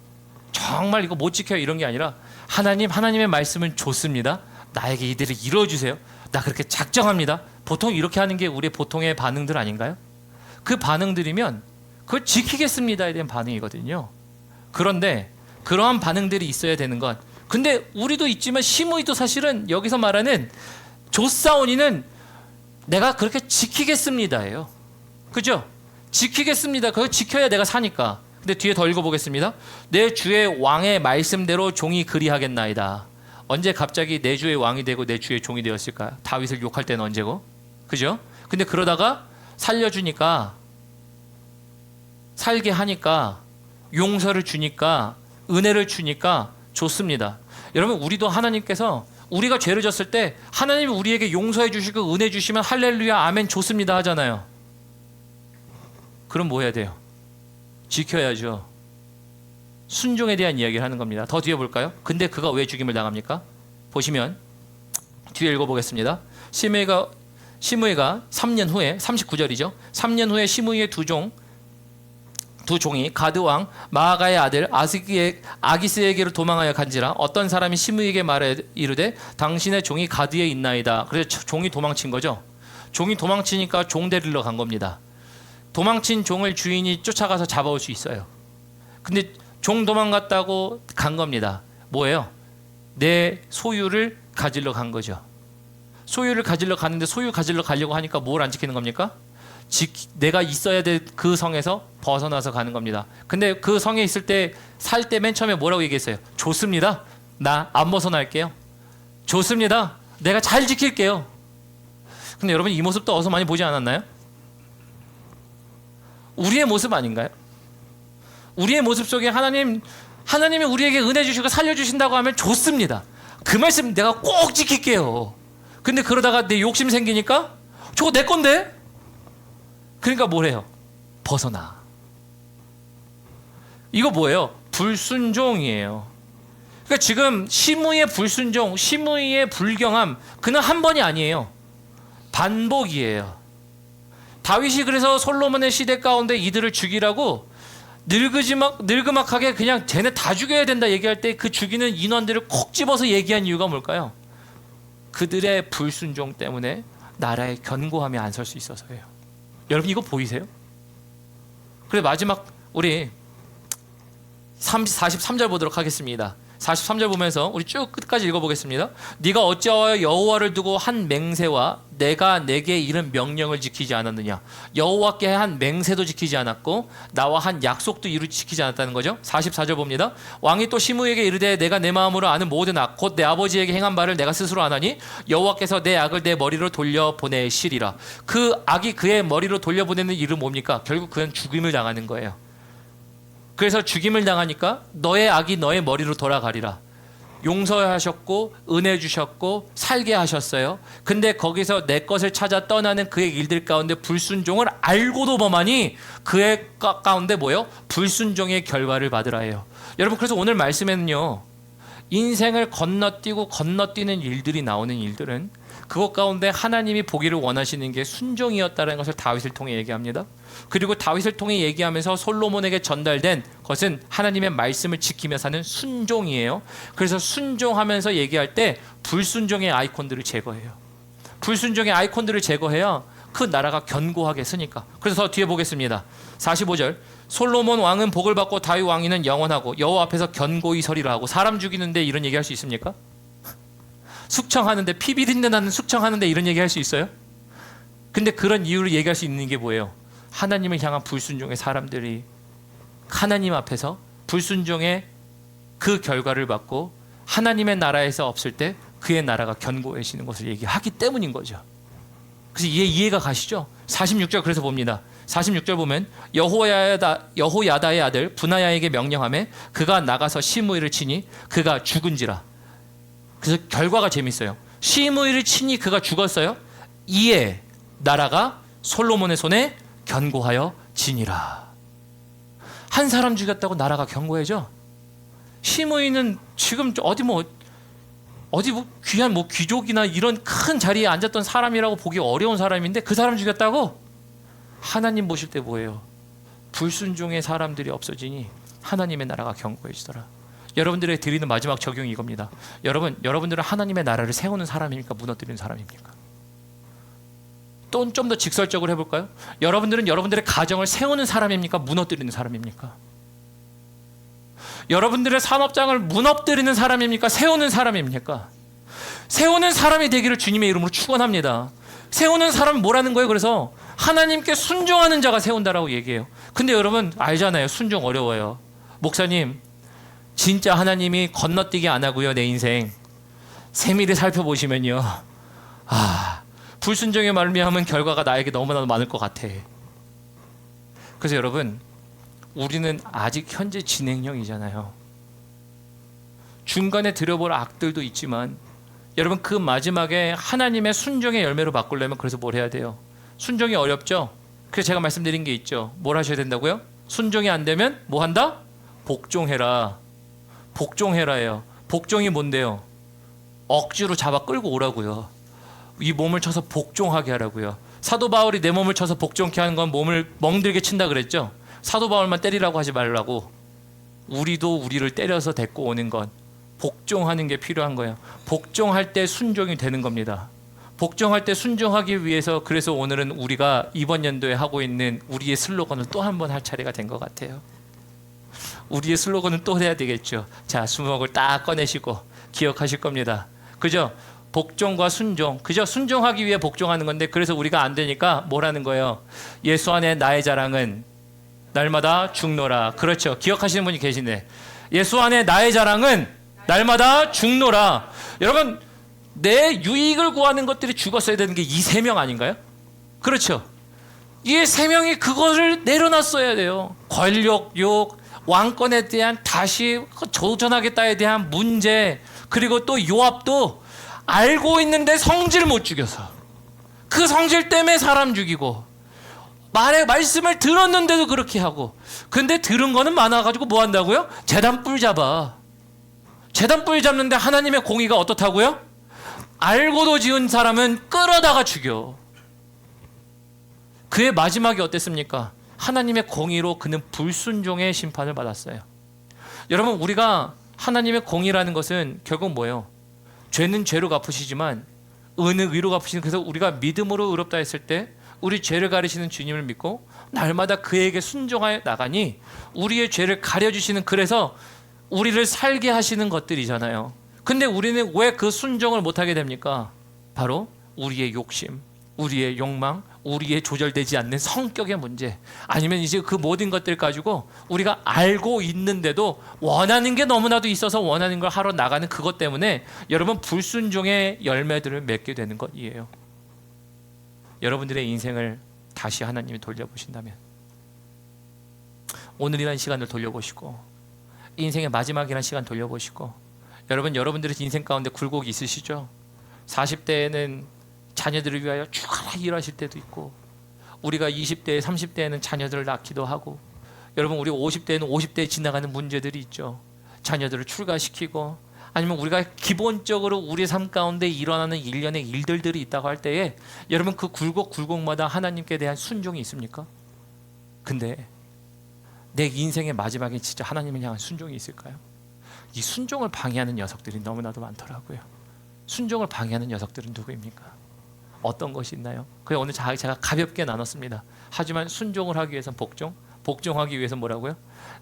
정말 이거 못 지켜요 이런 게 아니라 하나님의 말씀은 좋습니다. 나에게 이대로 이루어주세요. 나 그렇게 작정합니다. 보통 이렇게 하는 게 우리의 보통의 반응들 아닌가요? 그 반응들이면 그걸 지키겠습니다에 대한 반응이거든요. 그런데 그러한 반응들이 있어야 되는 건 근데 우리도 있지만 시므이도 사실은 여기서 말하는 조사오니는 내가 그렇게 지키겠습니다예요. 그죠? 지키겠습니다. 그걸 지켜야 내가 사니까. 근데 뒤에 더 읽어보겠습니다. 내 주의 왕의 말씀대로 종이 그리하겠나이다. 언제 갑자기 내 주의 왕이 되고 내 주의 종이 되었을까요? 다윗을 욕할 때는 언제고? 그죠? 근데 그러다가 살려주니까 살게 하니까 용서를 주니까 은혜를 주니까 좋습니다. 여러분 우리도 하나님께서 우리가 죄를 졌을 때 하나님이 우리에게 용서해 주시고 은혜 주시면 할렐루야 아멘 좋습니다 하잖아요. 그럼 뭐 해야 돼요? 지켜야죠. 순종에 대한 이야기를 하는 겁니다. 더 뒤에 볼까요? 근데 그가 왜 죽임을 당합니까? 보시면 뒤에 읽어보겠습니다. 시므이가 3년 후에 39절이죠. 3년 후에 시므이의 두 종이 가드 왕 마아가의 아들 아기스에게로 도망하여 간지라 어떤 사람이 시므이에게 말해 이르되 당신의 종이 가드에 있나이다. 그래서 종이 도망친 거죠. 종이 도망치니까 종 데리러 간 겁니다. 도망친 종을 주인이 쫓아가서 잡아올 수 있어요. 근데 종 도망갔다고 간 겁니다. 뭐예요? 내 소유를 가지러 간 거죠. 소유를 가지러 가는데 소유 가지러 가려고 하니까 뭘 안 지키는 겁니까? 내가 있어야 될 그 성에서 벗어나서 가는 겁니다. 근데 그 성에 있을 때 살 때 맨 처음에 뭐라고 얘기했어요? 좋습니다. 나 안 벗어날게요. 좋습니다. 내가 잘 지킬게요. 근데 여러분 이 모습도 어디서 많이 보지 않았나요? 우리의 모습 아닌가요? 우리의 모습 속에 하나님이 우리에게 은혜 주시고 살려주신다고 하면 좋습니다. 그 말씀 내가 꼭 지킬게요. 근데 그러다가 내 욕심 생기니까 저거 내 건데? 그러니까 뭐래요? 벗어나. 이거 뭐예요? 불순종이에요. 그러니까 지금 시므이의 불순종, 시므이의 불경함 그는 한 번이 아니에요. 반복이에요. 다윗이 그래서 솔로몬의 시대 가운데 이들을 죽이라고 늘그막하게 그냥 쟤네 다 죽여야 된다 얘기할 때 그 죽이는 인원들을 콕 집어서 얘기한 이유가 뭘까요? 그들의 불순종 때문에 나라의 견고함이 안 설 수 있어서예요. 여러분 이거 보이세요? 그래 마지막 우리 43절 보도록 하겠습니다. 43절 보면서 우리 쭉 끝까지 읽어보겠습니다. 네가 어찌하여 여호와를 두고 한 맹세와 내가 내게 이른 명령을 지키지 않았느냐. 여호와께 한 맹세도 지키지 않았고 나와 한 약속도 지키지 않았다는 거죠. 44절 봅니다. 왕이 또 시므이에게 이르되 내가 내 마음으로 아는 모든 악 곧 내 아버지에게 행한 바를 내가 스스로 아나니 여호와께서 내 악을 내 머리로 돌려보내시리라. 그 악이 그의 머리로 돌려보내는 일은 뭡니까? 결국 그는 죽임을 당하는 거예요. 그래서 죽임을 당하니까 너의 악이 너의 머리로 돌아가리라. 용서하셨고 은혜 주셨고 살게 하셨어요. 근데 거기서 내 것을 찾아 떠나는 그의 일들 가운데 불순종을 알고도 범하니 그의 가운데 뭐예요? 불순종의 결과를 받으라 해요. 여러분 그래서 오늘 말씀에는요 인생을 건너뛰는 일들이 나오는 일들은 그것 가운데 하나님이 보기를 원하시는 게 순종이었다는 것을 다윗을 통해 얘기합니다. 그리고 다윗을 통해 얘기하면서 솔로몬에게 전달된 것은 하나님의 말씀을 지키며 사는 순종이에요. 그래서 순종하면서 얘기할 때 불순종의 아이콘들을 제거해요. 불순종의 아이콘들을 제거해야 그 나라가 견고하게 서니까. 그래서 더 뒤에 보겠습니다. 45절 솔로몬 왕은 복을 받고 다윗 왕위는 영원하고 여호와 앞에서 견고히 서리라 하고. 사람 죽이는데 이런 얘기할 수 있습니까? 숙청하는데 피 비린내 나는 숙청하는데 이런 얘기할 수 있어요? 근데 그런 이유를 얘기할 수 있는 게 뭐예요? 하나님을 향한 불순종의 사람들이 하나님 앞에서 불순종의 그 결과를 받고 하나님의 나라에서 없을 때 그의 나라가 견고해지는 것을 얘기하기 때문인 거죠. 그래서 이해가 가시죠? 46절 그래서 봅니다. 46절 보면 여호야다의 아들 분하야에게 명령하매 그가 나가서 시므이를 치니 그가 죽은지라. 그래서 결과가 재밌어요. 시므이를 치니 그가 죽었어요. 이에 나라가 솔로몬의 손에 견고하여 지니라. 한 사람 죽였다고 나라가 견고해져? 시므이는 지금 어디 어디 뭐 귀한 뭐 귀족이나 이런 큰 자리에 앉았던 사람이라고 보기 어려운 사람인데 그 사람 죽였다고? 하나님 보실 때 뭐예요? 불순종의 사람들이 없어지니 하나님의 나라가 견고해지더라. 여러분들에게 드리는 마지막 적용이 이겁니다. 여러분들은 하나님의 나라를 세우는 사람입니까? 무너뜨리는 사람입니까? 또 좀 더 직설적으로 해볼까요? 여러분들은 여러분들의 가정을 세우는 사람입니까? 무너뜨리는 사람입니까? 여러분들의 산업장을 무너뜨리는 사람입니까? 세우는 사람입니까? 세우는 사람이 되기를 주님의 이름으로 축원합니다. 세우는 사람은 뭐라는 거예요? 그래서 하나님께 순종하는 자가 세운다라고 얘기해요. 근데 여러분 알잖아요. 순종 어려워요. 목사님, 진짜 하나님이 건너뛰기 안 하고요. 내 인생 세밀히 살펴보시면요, 불순종에 말미암은 결과가 나에게 너무나도 많을 것 같아. 그래서 여러분, 우리는 아직 현재 진행형이잖아요. 중간에 들여볼 악들도 있지만 여러분, 그 마지막에 하나님의 순종의 열매로 바꾸려면 그래서 뭘 해야 돼요? 순종이 어렵죠? 그래서 제가 말씀드린 게 있죠. 뭘 하셔야 된다고요? 순종이 안 되면 뭐 한다? 복종해라. 복종해라예요. 복종이 뭔데요? 억지로 잡아 끌고 오라고요. 이 몸을 쳐서 복종하게 하라고요. 사도 바울이 내 몸을 쳐서 복종케 하는 건 몸을 멍들게 친다 그랬죠. 사도 바울만 때리라고 하지 말라고. 우리도 우리를 때려서 데리고 오는 건 복종하는 게 필요한 거예요. 복종할 때 순종이 되는 겁니다. 복종할 때 순종하기 위해서, 그래서 오늘은 우리가 이번 연도에 하고 있는 우리의 슬로건을 또 한 번 할 차례가 된 것 같아요. 우리의 슬로건을 또 해야 되겠죠. 자, 수목을 딱 꺼내시고 기억하실 겁니다. 그죠? 복종과 순종, 그죠? 순종하기 위해 복종하는 건데, 그래서 우리가 안 되니까 뭐라는 거예요? 예수 안에 나의 자랑은 날마다 죽노라. 그렇죠. 기억하시는 분이 계시네. 예수 안에 나의 자랑은 날마다 죽노라. 여러분, 내 유익을 구하는 것들이 죽었어야 되는 게 이 세 명 아닌가요? 그렇죠. 이 세 명이 그것을 내려놨어야 돼요. 권력, 욕, 왕권에 대한 다시 도전하겠다에 대한 문제, 그리고 또 요압도 알고 있는데 성질 못 죽여서 그 성질 때문에 사람 죽이고, 말씀을 들었는데도 그렇게 하고, 근데 들은 거는 많아가지고 뭐 한다고요? 제단불 잡아. 제단불 잡는데 하나님의 공의가 어떻다고요? 알고도 지은 사람은 끌어다가 죽여. 그의 마지막이 어땠습니까? 하나님의 공의로 그는 불순종의 심판을 받았어요. 여러분, 우리가 하나님의 공의라는 것은 결국 뭐예요? 죄는 죄로 갚으시지만 의는 의로 갚으시는, 그래서 우리가 믿음으로 의롭다 했을 때 우리 죄를 가리시는 주님을 믿고 날마다 그에게 순종하여 나가니 우리의 죄를 가려주시는, 그래서 우리를 살게 하시는 것들이잖아요. 근데 우리는 왜 그 순종을 못하게 됩니까? 바로 우리의 욕심, 우리의 욕망, 우리의 조절되지 않는 성격의 문제, 아니면 이제 그 모든 것들 가지고 우리가 알고 있는데도 원하는 게 너무나도 있어서 원하는 걸 하러 나가는 그것 때문에 여러분 불순종의 열매들을 맺게 되는 것이에요. 여러분들의 인생을 다시 하나님이 돌려보신다면, 오늘이라는 시간을 돌려보시고 인생의 마지막이라는 시간 돌려보시고, 여러분들의 인생 가운데 굴곡이 있으시죠? 40대에는 자녀들을 위하여 죽어라 일하실 때도 있고, 우리가 20대, 30대에는 자녀들을 낳기도 하고, 여러분 우리 50대에는 50대에 지나가는 문제들이 있죠. 자녀들을 출가시키고, 아니면 우리가 기본적으로 우리 삶 가운데 일어나는 일련의 일들이 있다고 할 때에 여러분 그 굴곡마다 하나님께 대한 순종이 있습니까? 근데 내 인생의 마지막에 진짜 하나님을 향한 순종이 있을까요? 이 순종을 방해하는 녀석들이 너무나도 많더라고요. 순종을 방해하는 녀석들은 누구입니까? 어떤 것이 있나요? 그래서 오늘 제가 가볍게 나눴습니다. 하지만 순종을 하기 위해서는 복종하기 위해서는 뭐라고요?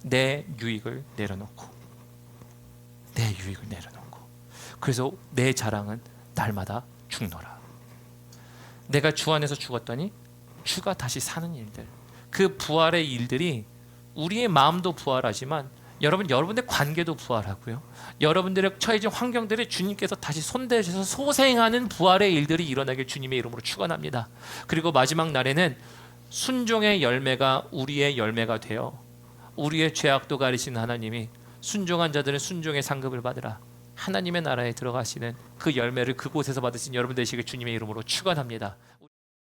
내 유익을 내려놓고, 그래서 내 자랑은 날마다 죽노라. 내가 주 안에서 죽었더니 주가 다시 사는 일들, 그 부활의 일들이 우리의 마음도 부활하지만 여러분의 관계도 부활하고요, 여러분들의 처해진 환경들에 주님께서 다시 손대셔서 소생하는 부활의 일들이 일어나길 주님의 이름으로 축원합니다. 그리고 마지막 날에는 순종의 열매가 우리의 열매가 되어 우리의 죄악도 가리시는 하나님이 순종한 자들은 순종의 상급을 받으라, 하나님의 나라에 들어가시는 그 열매를 그곳에서 받으신 여러분 되시길 주님의 이름으로 축원합니다.